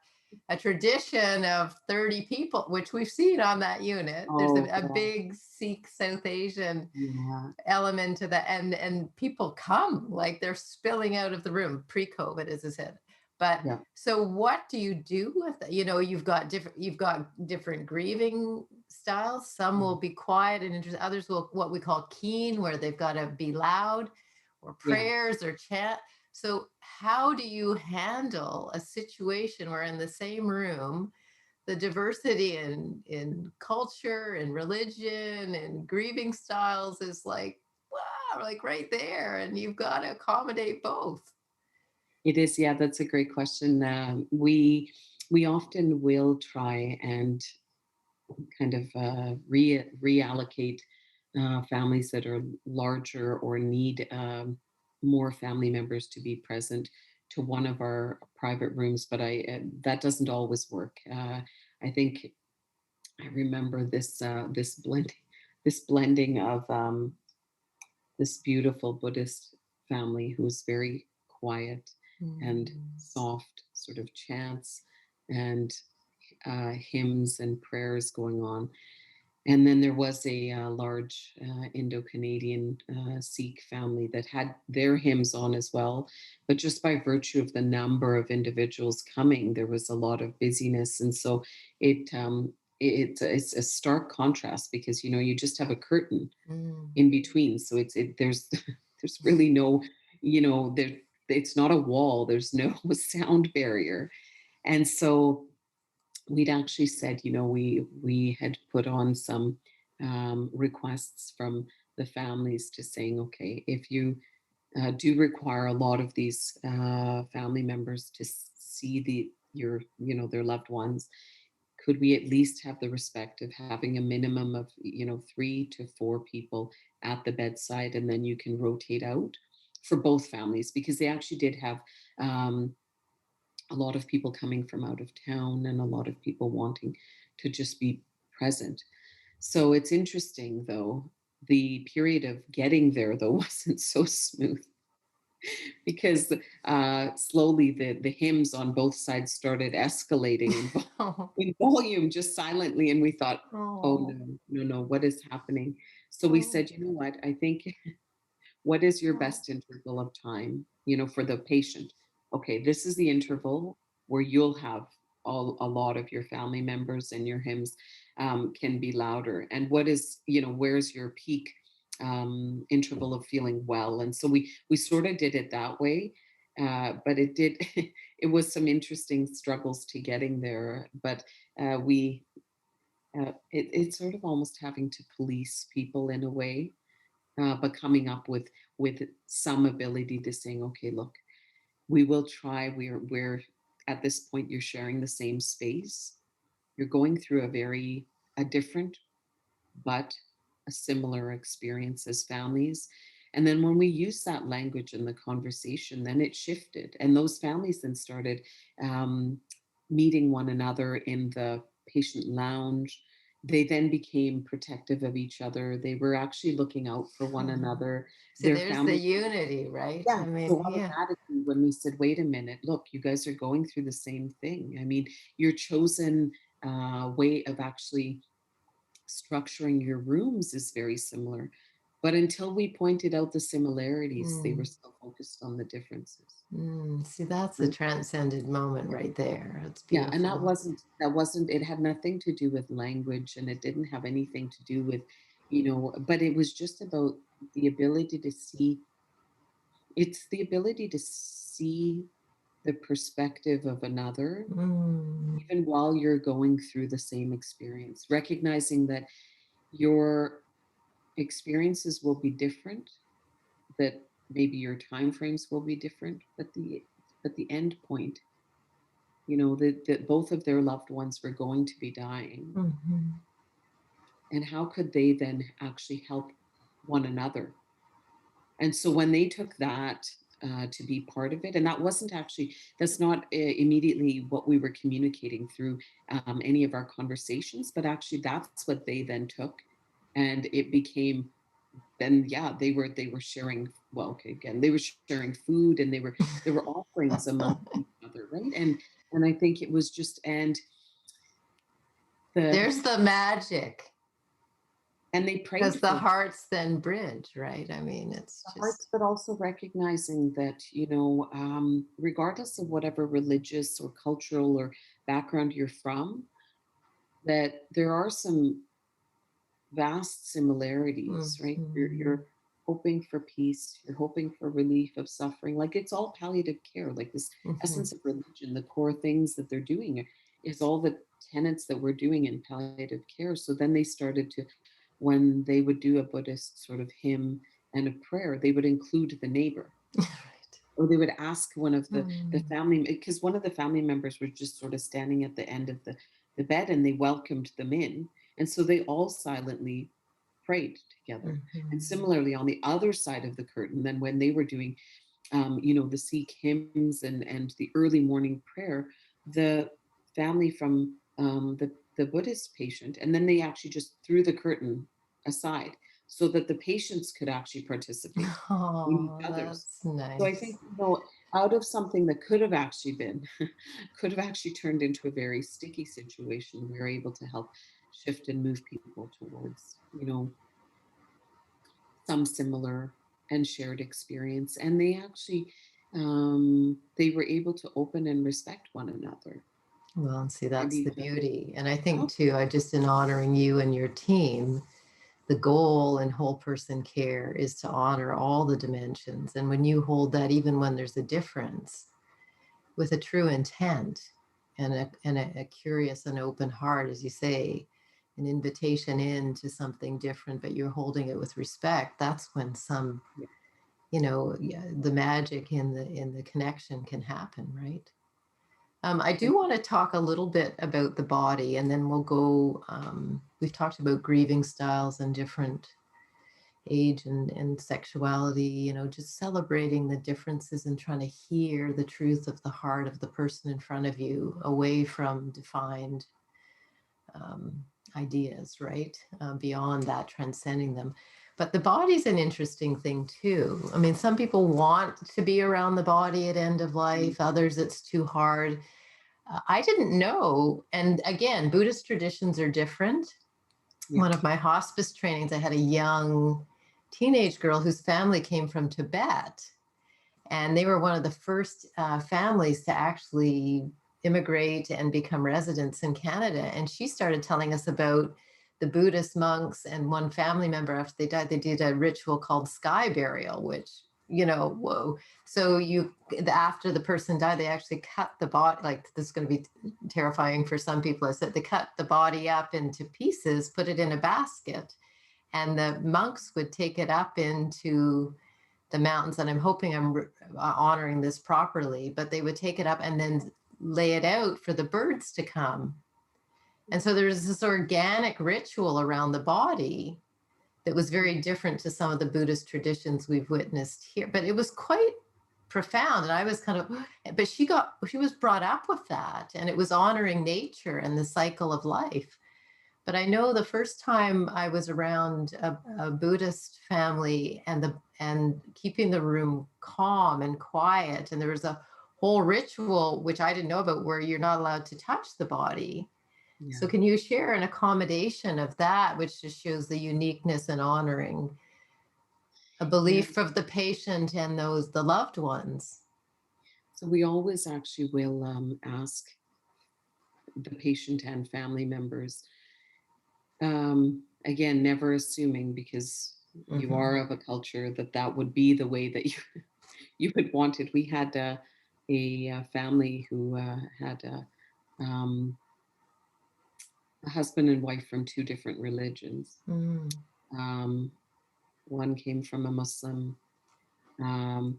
a tradition of 30 people, which we've seen on that unit. There's oh, a God. big Sikh South Asian Yeah. element to that, and people come like they're spilling out of the room pre-COVID, as I said. But Yeah. so what do you do with it? You know, you've got different grieving styles. Some will Mm. be quiet and interesting, others will what we call keen, where they've got to be loud, or Yeah. prayers or chant. So how do you handle a situation where in the same room the diversity in culture and religion and grieving styles is like, wow, like right there, and you've got to accommodate both. It is, yeah, that's a great question. We often will try and kind of reallocate families that are larger or need more family members to be present to one of our private rooms, but I that doesn't always work. I think I remember this blending of this beautiful Buddhist family who was very quiet and Mm. soft, sort of chants and hymns and prayers going on. And then there was a large Indo-Canadian Sikh family that had their hymns on as well. But just by virtue of the number of individuals coming, there was a lot of busyness. And so it's a stark contrast because, you know, you just have a curtain Mm. in between. So there's there's really no, you know, it's not a wall. There's no sound barrier. And so we'd actually said, you know, we had put on some requests from the families to saying, okay, if you do require a lot of these family members to see your, you know, their loved ones, could we at least have the respect of having a minimum of, you know, 3 to 4 people at the bedside, and then you can rotate out for both families, because they actually did have um, a lot of people coming from out of town and a lot of people wanting to just be present. So it's interesting, though, the period of getting there, though, wasn't so smooth because slowly the hymns on both sides started escalating Oh, in volume just silently. And we thought, oh oh, no, no, no, what is happening? So we oh, said, you know what? I think what is your oh. best interval of time, you know, for the patient? Okay, this is the interval where you'll have a lot of your family members and your hymns can be louder. And what is, you know, where's your peak interval of feeling well? And so we sort of did it that way. But it did, it was some interesting struggles to getting there. But it's sort of almost having to police people in a way, but coming up with some ability to saying, okay, look, we will try. We're at this point, you're sharing the same space. You're going through a different but a similar experience as families. And then when we use that language in the conversation, then it shifted. And those families then started um, meeting one another in the patient lounge. They then became protective of each other. They were actually looking out for one another. See, Their there's the family, unity, right? yeah. I mean, So yeah. automatically, when we said, wait a minute, look, you guys are going through the same thing. I mean, your chosen way of actually structuring your rooms is very similar. But until we pointed out the similarities, they were Mm, still focused on the differences. see, that's a And transcended moment right there. It's yeah, and beautiful. that wasn't, it had nothing to do with language, and it didn't have anything to do with, you know, but it was just about the ability to see, it's the ability to see the perspective of another, Mm, even while you're going through the same experience, recognizing that your experiences will be different, that maybe your time frames will be different, but the end point, you know, that both of their loved ones were going to be dying, mhm. and how could they then actually help one another? And so when they took that to be part of it, and that wasn't actually, that's not immediately what we were communicating through any of our conversations, but actually that's what they then took, and it became, then yeah, they were sharing, well, okay, again, they were sharing food, and there were offerings among each other, right? And I think it was just, the There's the magic and they prayed because the for hearts then bridge, right? I mean, it's the just, hearts, but also recognizing that, you know, regardless of whatever religious or cultural or background you're from, that there are some vast similarities, right? mhm. You're hoping for peace, you're hoping for relief of suffering. Like, it's all palliative care, like this Mhm. essence of religion, the core things that they're doing is all the tenets that we're doing in palliative care. So then they started to, when they would do a Buddhist sort of hymn and a prayer, they would include the neighbor. Right. or they would ask one of the Mm. family, because one of the family members were just sort of standing at the end of the bed, and they welcomed them in. And so they all silently prayed together. And Mhm. similarly, on the other side of the curtain, then when they were doing the Sikh hymns and the early morning prayer, the family from the Buddhist patient, and then they actually just threw the curtain aside so that the patients could actually participate in each Oh, other's. that's So I nice. think, out of something that could have actually been, could have actually turned into a very sticky situation, we were able to help shift and move people towards, some similar and shared experience. And they actually, they were able to open and respect one another Well, and see, and that's the each other. beauty. And I think Oh, too, I just in honoring you and your team, the goal in whole person care is to honor all the dimensions. And when you hold that, even when there's a difference, with a true intent and a curious and open heart, as you say, an invitation into something different, but you're holding it with respect, that's when some, yeah. yeah, the magic in the connection can happen, right? I And do want to talk a little bit about the body, and then we'll go. We've talked about grieving styles and different age and sexuality, just celebrating the differences and trying to hear the truth of the heart of the person in front of you away from defined um, ideas, right? Beyond that, transcending them. But the body's an interesting thing too. I mean, some people want to be around the body at end of mm, life, others it's too hard. I didn't know. And again, Buddhist traditions are different. yeah, One of my hospice trainings, I had a young teenage girl whose family came from Tibet. And they were one of the first families to actually immigrate and become residents in Canada. And she started telling us about the Buddhist monks, and one family member, after they died, they did a ritual called sky burial, which, whoa. So after the person died, they actually cut the body. Like, this is going to be terrifying for some people. I said they cut the body up into pieces, put it in a basket, and the monks would take it up into the mountains. And I'm hoping I'm honoring this properly, but they would take it up and then lay it out for the birds to come. And so there's this organic ritual around the body that was very different to some of the Buddhist traditions we've witnessed here, but it was quite profound. And I was kind of, but she was brought up with that, and it was honoring nature and the cycle of life. But I know the first time I was around a Buddhist family, and keeping the room calm and quiet, and there was a whole ritual which I didn't know about, where you're not allowed to touch the body. yeah. So can you share an accommodation of that, which just shows the uniqueness and honoring a Yeah. belief of the patient and the loved ones? So we always actually will ask the patient and family members. Again, never assuming, because you Mm-hmm. are of a culture that would be the way that you you would want it. We had a family who had a husband and wife from two different religions. Mm. Um, One came from a Muslim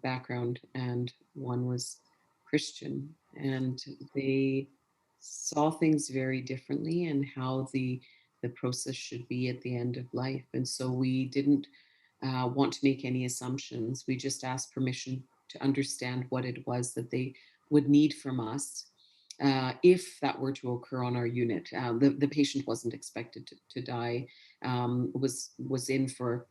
background, and one was Christian, and they saw things very differently, and how the process should be at the end of life. And so we didn't want to make any assumptions. We just asked permission to understand what it was that they would need from us. If that were to occur on our unit, the patient wasn't expected to die, was in for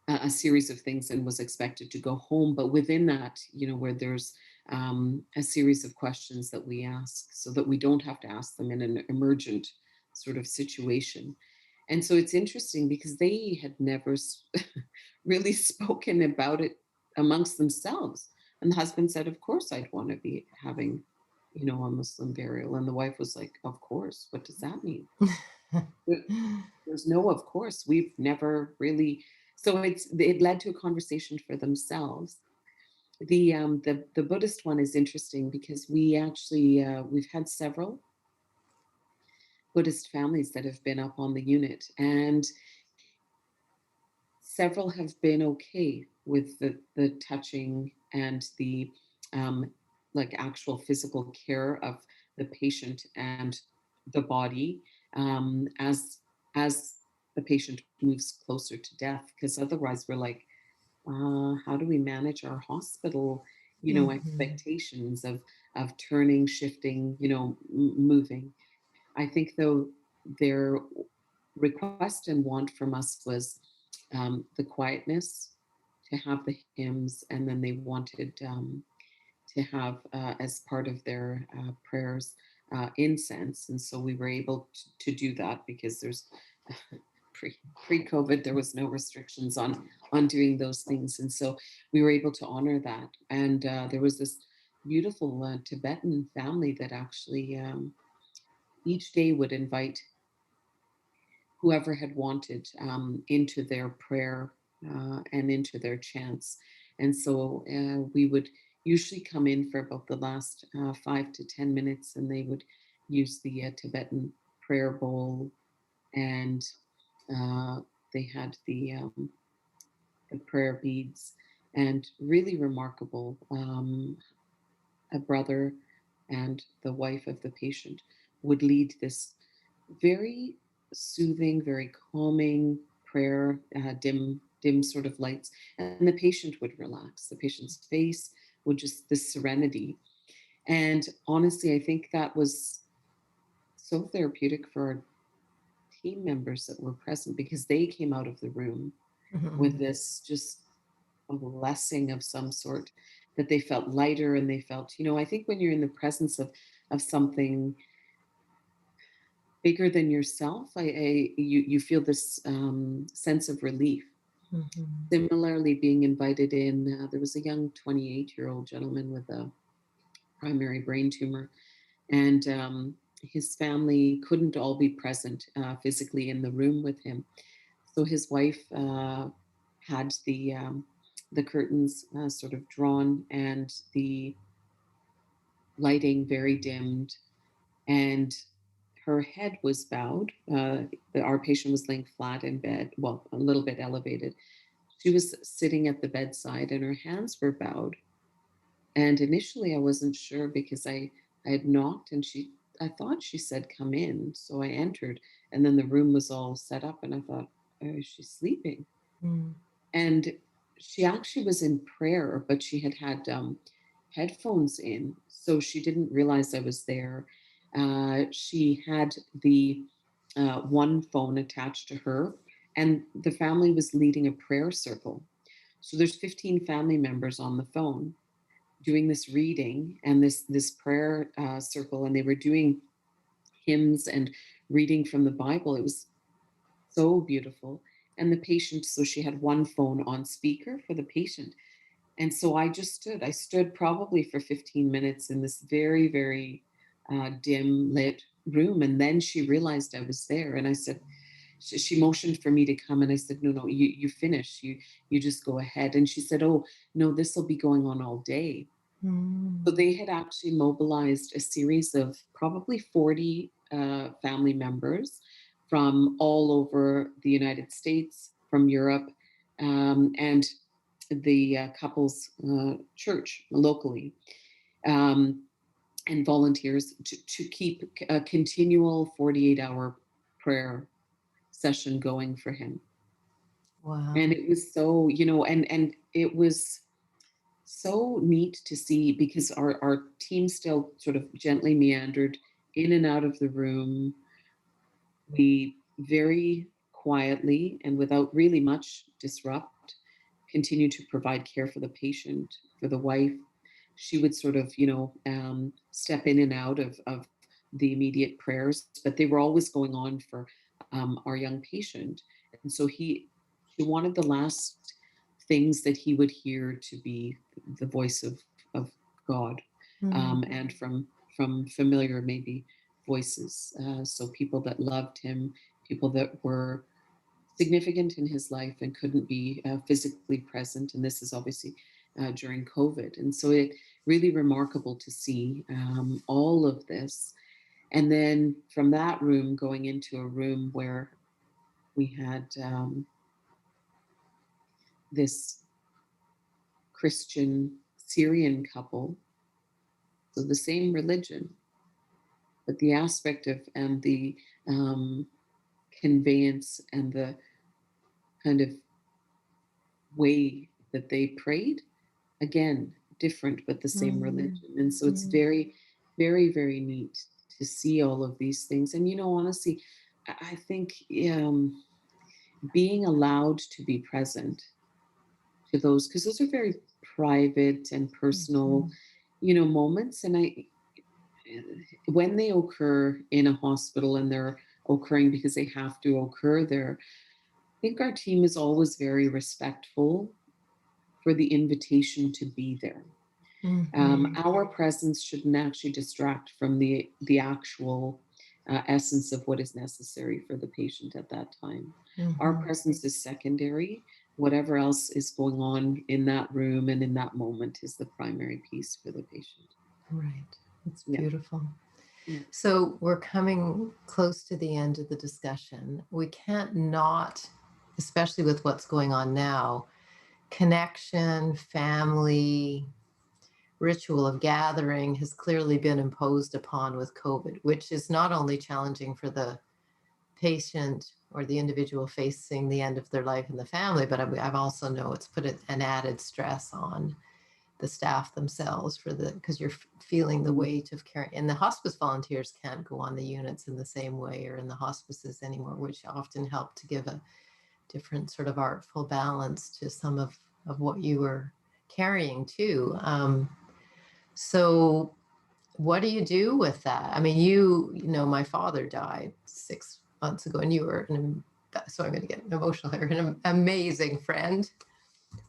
a series of things and was expected to go home. But within that, where there's a series of questions that we ask, so that we don't have to ask them in an emergent sort of situation. And so it's interesting, because they had never really spoken about it amongst themselves. And the husband said, "Of course, I'd want to be having, a Muslim burial." And the wife was like, "Of course. What does that mean?" There- There's no, of course. We've never really. So it led to a conversation for themselves. The Buddhist one is interesting, because we actually we've had several Buddhist families that have been up on the unit, and several have been okay with the touching and the um, like actual physical care of the patient and the body, as the patient moves closer to death, because otherwise we're like, how do we manage our hospital, Mhm. expectations of turning, shifting, moving. I think though their request and want from us was the quietness, to have the hymns, and then they wanted to have, as part of their prayers, incense. And so we were able to do that because there's pre-COVID, there was no restrictions on doing those things, and so we were able to honor that. And there was this beautiful Tibetan family that actually each day would invite whoever had wanted into their prayer and into their chants. And so we would usually come in for about the last 5 to 10 minutes, and they would use the Tibetan prayer bowl, and uh, they had the prayer beads, and really remarkable. A brother and the wife of the patient would lead this very soothing, very calming prayer, dim sort of lights, and the patient would relax. The patient's face would just this serenity. And honestly, I think that was so therapeutic for our team members that were present, because they came out of the room with Mhm. this just a blessing of some sort, that they felt lighter, and they felt, I think when you're in the presence of something bigger than yourself, you feel this sense of relief. Mhm. Similarly, being invited in, there was a young 28-year-old gentleman with a primary brain tumor, and his family couldn't all be present physically in the room with him. So his wife had the curtains sort of drawn, and the lighting very dimmed, and her head was bowed. Our patient was laying flat in bed, well, a little bit elevated. She was sitting at the bedside, and her hands were bowed. And initially, I wasn't sure, because I had knocked, and I thought she said, "Come in." So I entered, and then the room was all set up, and I thought, oh, is she sleeping? Mm. And she actually was in prayer, but she had headphones in, so she didn't realize I was there. She had the one phone attached to her, and the family was leading a prayer circle. So there's 15 family members on the phone doing this reading and this prayer circle, and they were doing hymns and reading from the Bible. It was so beautiful. And the patient, so she had one phone on speaker for the patient. And so I stood probably for 15 minutes in this very, very dim lit room. And then she realized I was there. And I said, she motioned for me to come. And I said, no, no, you finish. You just go ahead. And she said, oh, no, this will be going on all day. So Mm. they had actually mobilized a series of probably 40 family members from all over the United States, from Europe, and the couple's church locally, um, and volunteers to keep a continual 48-hour prayer session going for him. And Wow. it was so, and it was so neat to see, because our team still sort of gently meandered in and out of the room. We very quietly and without really much disrupt continued to provide care for the patient, for the wife. She would sort of, step in and out of the immediate prayers, but they were always going on for our young patient. And so she wanted the last things that he would hear to be the voice of God, Mm. and from familiar maybe voices. So people that loved him, people that were significant in his life and couldn't be physically present. And this is obviously during COVID. And so it really remarkable to see all of this. And then from that room going into a room where we had this Christian Syrian couple, so the same religion, but the aspect of and the um, conveyance and the kind of way that they prayed, again, different but the same Mm, religion. And so it's mm, very, very, very neat to see all of these things. And, honestly, I think being allowed to be present to those, because those are very private and personal, mhm, moments. And when they occur in a hospital and they're occurring because they have to occur there, I think our team is always very respectful for the invitation to be there. mhm, Our presence shouldn't actually distract from the actual essence of what is necessary for the patient at that time. Our mhm. presence is secondary. Whatever else is going on in that room and in that moment is the primary piece for the patient. Right. It's Yeah, beautiful. yeah, So we're coming close to the end of the discussion. We can't not, especially with what's going on now, connection, family, ritual of gathering has clearly been imposed upon with COVID, which is not only challenging for the patient or the individual facing the end of their life in the family, but I've also know it's put an added stress on the staff themselves for because you're feeling the mm, weight of caring. And the hospice volunteers can't go on the units in the same way or in the hospices anymore, which often help to give a different sort of artful balance to some of what you were carrying too. So what do you do with that? I mean, my father died 6 months ago, and you were so I'm going to get emotional here, an amazing friend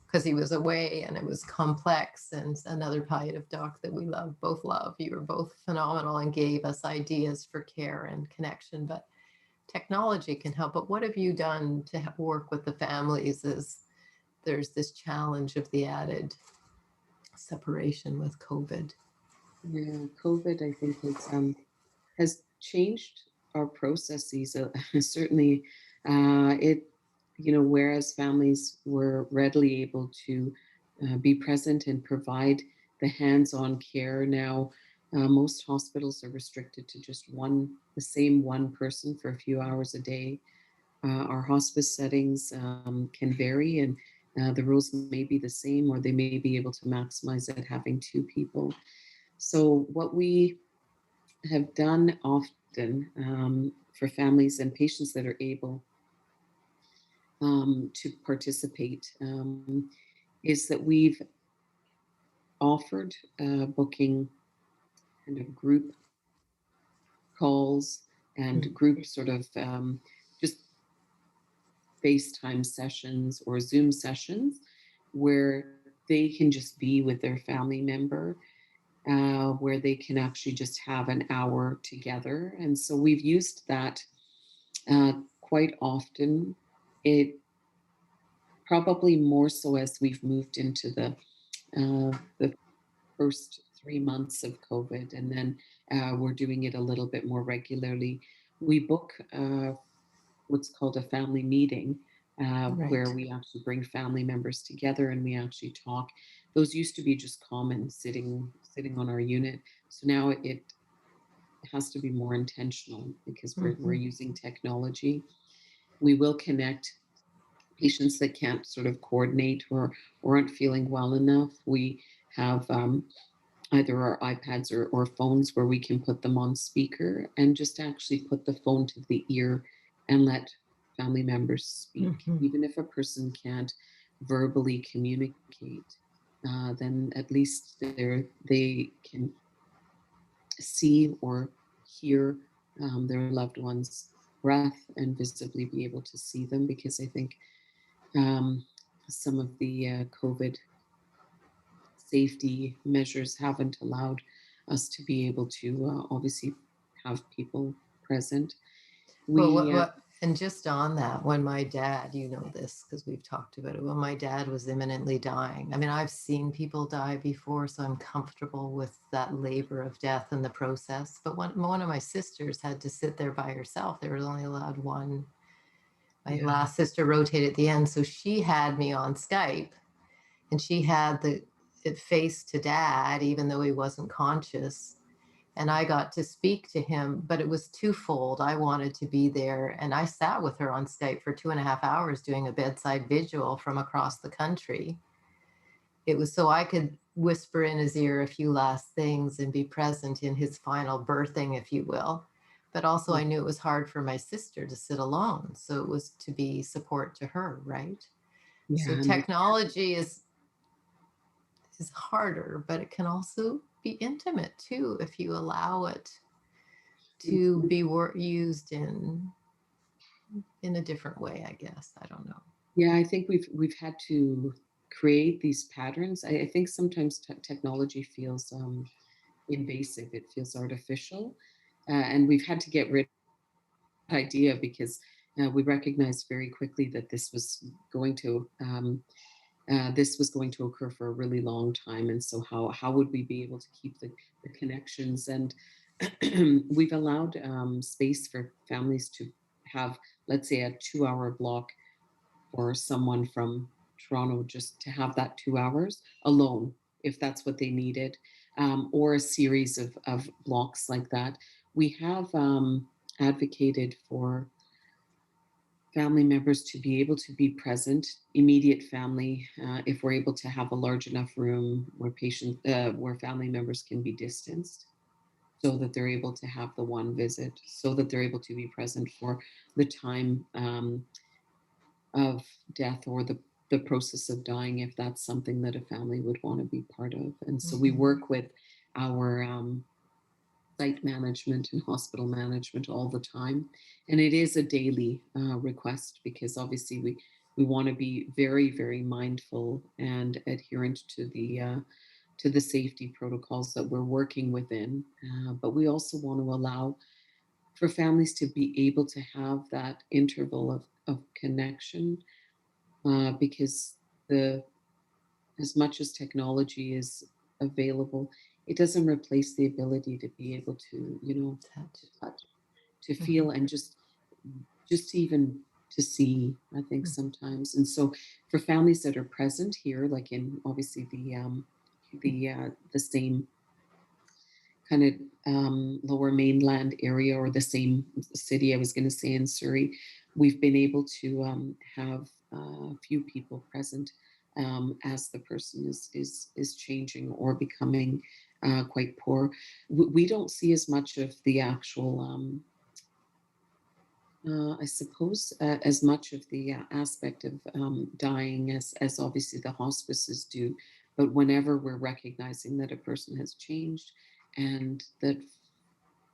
because he was away and it was complex. And another palliative doc that we both love. You were both phenomenal and gave us ideas for care and connection. But technology can help. But what have you done to work with the families as there's this challenge of the added separation with COVID? yeah. COVID, I think, has changed our processes. Certainly, whereas families were readily able to be present and provide the hands-on care, now most hospitals are restricted to just the same one person for a few hours a day. Our hospice settings can vary, and the rules may be the same, or they may be able to maximize it having two people. So, what we have done often for families and patients that are able to participate is that we've offered booking kind of group calls and group sort of just FaceTime sessions or Zoom sessions where they can just be with their family member, where they can actually just have an hour together. And so we've used that quite often. It probably more so as we've moved into the first 3 months of COVID, and then we're doing it a little bit more regularly. We book what's called a family meeting, where Right. we actually bring family members together and we actually talk. Those used to be just common sitting on our unit. So now it has to be more intentional because we're Mm-hmm. using technology. We will connect patients that can't sort of coordinate or aren't feeling well enough. We have either our iPads or phones where we can put them on speaker and just actually put the phone to the ear and let family members speak. Mm-hmm. Even if a person can't verbally communicate, then at least they can see or hear their loved one's breath and visibly be able to see them, because I think um, some of the COVID safety measures haven't allowed us to be able to obviously have people present. Well, We, and just on that, when my dad, you know this because we've talked about it, when my dad was imminently dying, I mean, I've seen people die before, so I'm comfortable with that labor of death and the process. But one of my sisters had to sit there by herself. There was only allowed one. My yeah, last sister rotated at the end, so she had me on Skype, and she had it faced to Dad, even though he wasn't conscious. And I got to speak to him, but it was twofold. I wanted to be there, and I sat with her on Skype for 2.5 hours doing a bedside vigil from across the country. It was so I could whisper in his ear a few last things and be present in his final birthing, if you will. But also, Yeah. I knew it was hard for my sister to sit alone. So it was to be support to her, right? Yeah. So And we, technology is harder, but it can also be intimate too if you allow it to be used in a different way, I guess. I don't know. yeah, I think we've had to create these patterns. I think sometimes technology feels invasive. It feels artificial, and we've had to get rid of that idea because we recognized very quickly that this was going to occur for a really long time. And so how would we be able to keep the connections? And we've allowed space for families to have, let's say, a 2 hour block for someone from Toronto, just to have that 2 hours alone, if that's what they needed, or a series of blocks like that. We have advocated for family members to be able to be present, immediate family, if we're able to have a large enough room where family members can be distanced, so that they're able to have the one visit, so that they're able to be present for the time of death or the process of dying, if that's something that a family would want to be part of. And so we Mhm. work with our site management and hospital management all the time. And it is a daily request, because obviously we want to be very, very mindful and adherent to the safety protocols that we're working within. But we also want to allow for families to be able to have that interval of connection, because the as much as technology is available, it doesn't replace the ability to be able to, Touch. to touch, to Mhm. feel, and just even to see, I think, Mhm. sometimes. And so for families that are present here, like in obviously the same kind of lower mainland area, or the same city, I was going to say, in Surrey, we've been able to have a few people present as the person is changing or becoming quite poor. We don't see as much of the actual I suppose, as much of the aspect of dying as obviously the hospices do. But whenever we're recognizing that a person has changed and that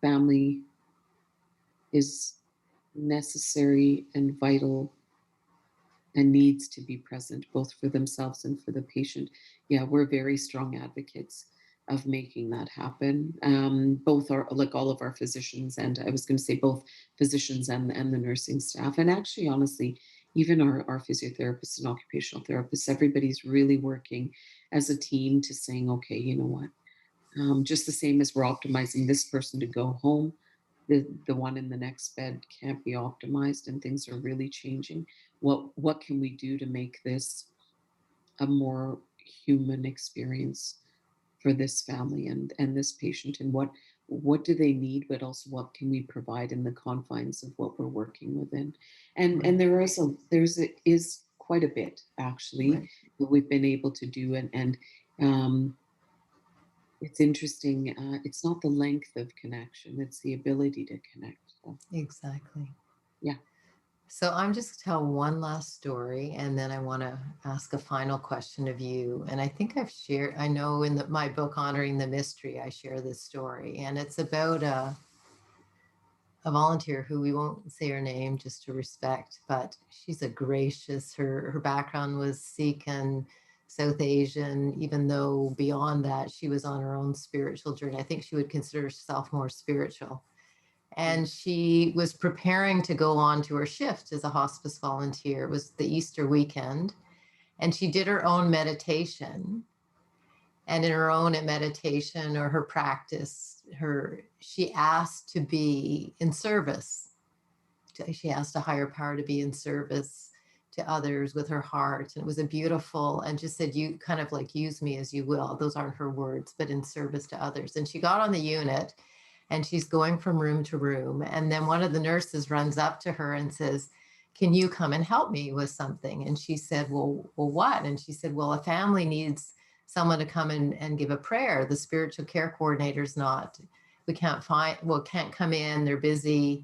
family is necessary and vital and needs to be present both for themselves and for the patient, yeah, we're very strong advocates of making that happen. Both are, like, all of our physicians, and I was going to say both physicians and the nursing staff, and actually, honestly, even our physiotherapists and occupational therapists, everybody's really working as a team to saying, okay, you know what, just the same as we're optimizing this person to go home, the one in the next bed can't be optimized, and things are really changing. What can we do to make this a more human experience for this family and this patient, and what do they need, but also what can we provide in the confines of what we're working within. And Right. there is quite a bit, actually, Right. that we've been able to do. And um, it's interesting. It's not the length of connection; it's the ability to connect. So, Exactly. yeah. So I'm just tell one last story, and then I want to ask a final question of you. And I think I've shared. I know in my book, Honoring the Mystery, I share this story, and it's about a volunteer who we won't say her name just to respect, but she's a gracious. Her background was Sikh and South Asian, even though beyond that she was on her own spiritual journey. I think she would consider herself more spiritual. Mm. And she was preparing to go on to her shift as a hospice volunteer. It was the Easter weekend, and she did her own meditation. And in her own meditation or her practice, she asked to be in service. She asked a higher power to be in service to others with her heart. And it was a beautiful, and just said, you kind of like, use me as you will. Those aren't her words, but in service to others. And she got on the unit and she's going from room to room. And then one of the nurses runs up to her and says, can you come and help me with something? And she said, well, what? And she said, well, a family needs someone to come and give a prayer. The spiritual care coordinator's not, can't come in. They're busy.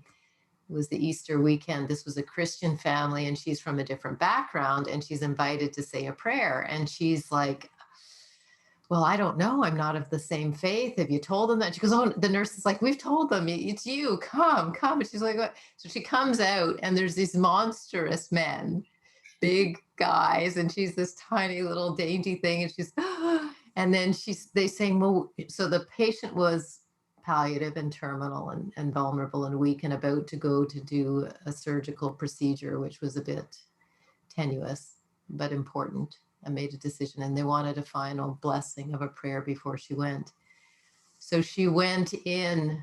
It was the Easter weekend. This was a Christian family and she's from a different background and she's invited to say a prayer. And she's like, well, I don't know. I'm not of the same faith. Have you told them that? She goes, oh, the nurse is like, we've told them, it's you, come. And she's like, what? So she comes out and there's these monstrous men, big guys. And she's this tiny little dainty thing. And she's, and then they saying, well, so the patient was palliative and terminal and vulnerable and weak and about to go to do a surgical procedure, which was a bit tenuous, but important. I made a decision and they wanted a final blessing of a prayer before she went. So she went in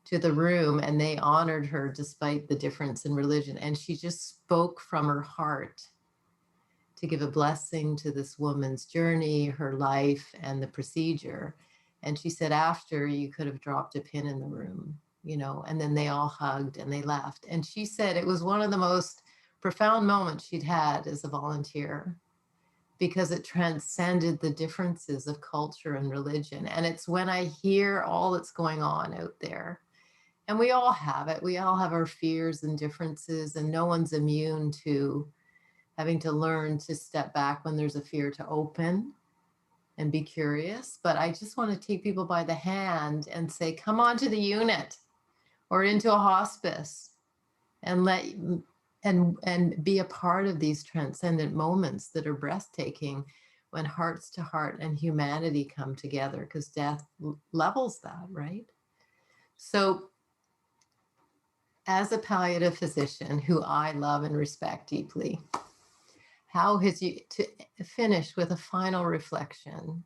to the room and they honored her despite the difference in religion. And she just spoke from her heart to give a blessing to this woman's journey, her life, and the procedure. And she said, after, you could have dropped a pin in the room, and then they all hugged and they left. And she said it was one of the most profound moments she'd had as a volunteer because it transcended the differences of culture and religion. And it's when I hear all that's going on out there, and we all have it, we all have our fears and differences, and no one's immune to having to learn to step back when there's a fear, to open and be curious. But I just want to take people by the hand and say, come on to the unit or into a hospice and and be a part of these transcendent moments that are breathtaking when hearts to heart and humanity come together, because death levels that, right? So as a palliative physician who I love and respect deeply, how has you, to finish with a final reflection,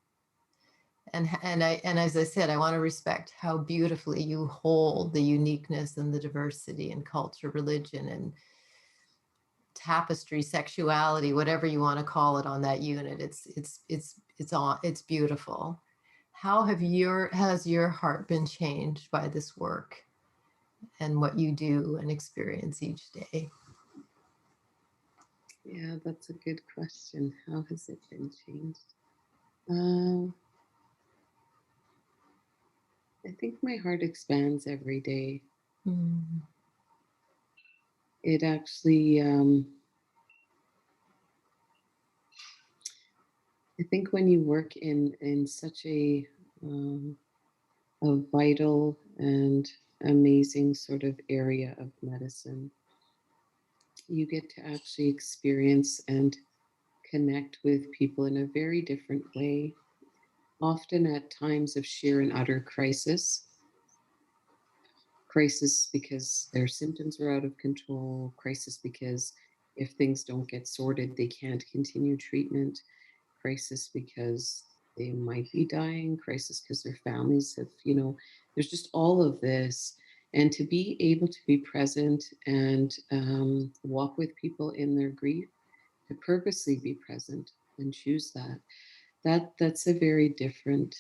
and as I said, I want to respect how beautifully you hold the uniqueness and the diversity and culture, religion, and tapestry, sexuality, whatever you want to call it on that unit. It's beautiful. How has your heart been changed by this work and what you do and experience each day? Yeah, that's a good question. How has it been changed? I think my heart expands every day. Mm. It actually, I think when you work in such a vital and amazing sort of area of medicine, you get to actually experience and connect with people in a very different way, often at times of sheer and utter crisis. Crisis because their symptoms are out of control, crisis because if things don't get sorted, they can't continue treatment, crisis because they might be dying, crisis because their families have, there's just all of this. And to be able to be present and walk with people in their grief, to purposely be present and choose that's a very different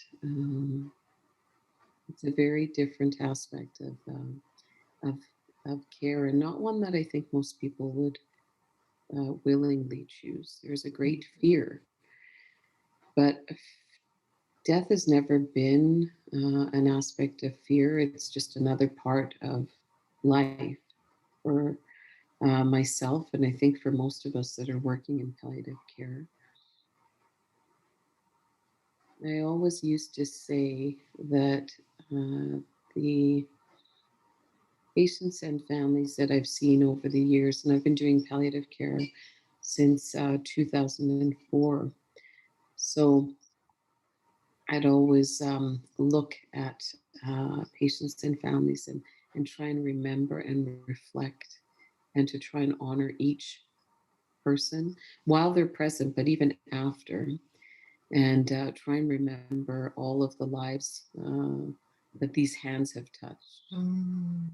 it's a very different aspect of of care, and not one that I think most people would willingly choose. There's a great fear, but death has never been an aspect of fear. It's just another part of life for myself, and I think for most of us that are working in palliative care. I always used to say that the patients and families that I've seen over the years, and I've been doing palliative care since 2004. So I'd always look at patients and families and try and remember and reflect and to try and honor each person while they're present, but even after, and try and remember all of the lives that these hands have touched. Mm.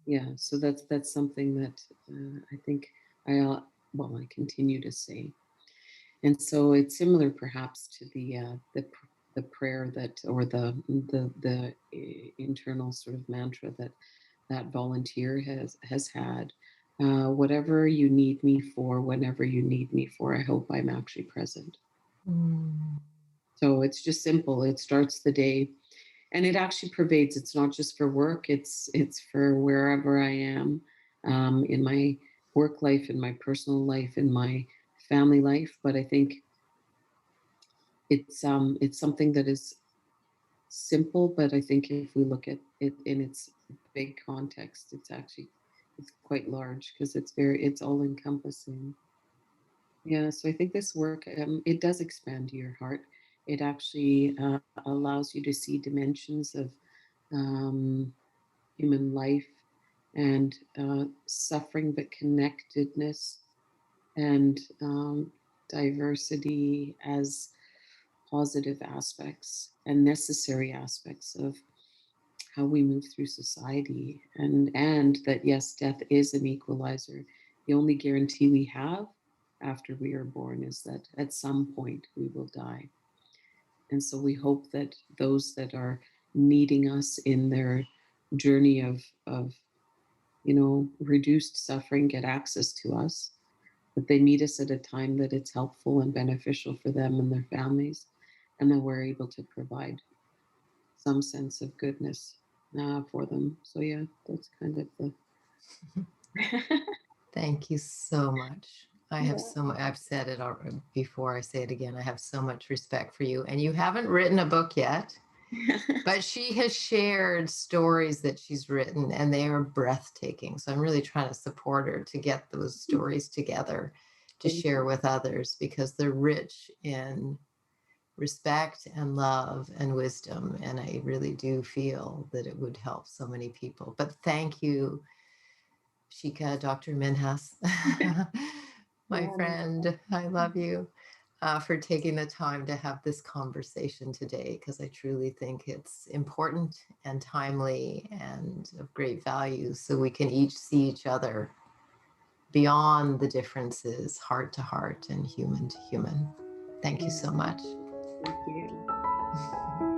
Yeah, so that's something that I think I well, I continue to say. And so it's similar perhaps to the prayer that, or the internal sort of mantra that that volunteer has had. Whatever you need me for, whenever you need me for, I hope I'm actually present. Mm. So it's just simple. It starts the day, and it actually pervades. It's not just for work. It's for wherever I am, in my work life, in my personal life, in my family life. But I think it's something that is simple, but I think if we look at it in its big context, it's quite large because it's all encompassing. Yeah, so I think this work, it does expand your heart. It actually allows you to see dimensions of um, human life and suffering, but connectedness and diversity as positive aspects and necessary aspects of how we move through society, and that yes, death is an equalizer. The only guarantee we have after we are born is that at some point we will die. And so we hope that those that are needing us in their journey of reduced suffering get access to us, that they meet us at a time that it's helpful and beneficial for them and their families, and that we're able to provide some sense of goodness for them. So yeah, that's kind of the Thank you so much. I have yeah. so much, I've said it already before, I say it again. I have so much respect for you. And you haven't written a book yet, but she has shared stories that she's written and they are breathtaking. So I'm really trying to support her to get those stories together to Thank share you. with others because they're rich in respect and love and wisdom. And I really do feel that it would help so many people. But thank you, Shikha, Dr. Minhas, my Yeah, no, friend. I love you for taking the time to have this conversation today because I truly think it's important and timely and of great value so we can each see each other beyond the differences, heart to heart and human to human. Thank you yeah, so much. thank you.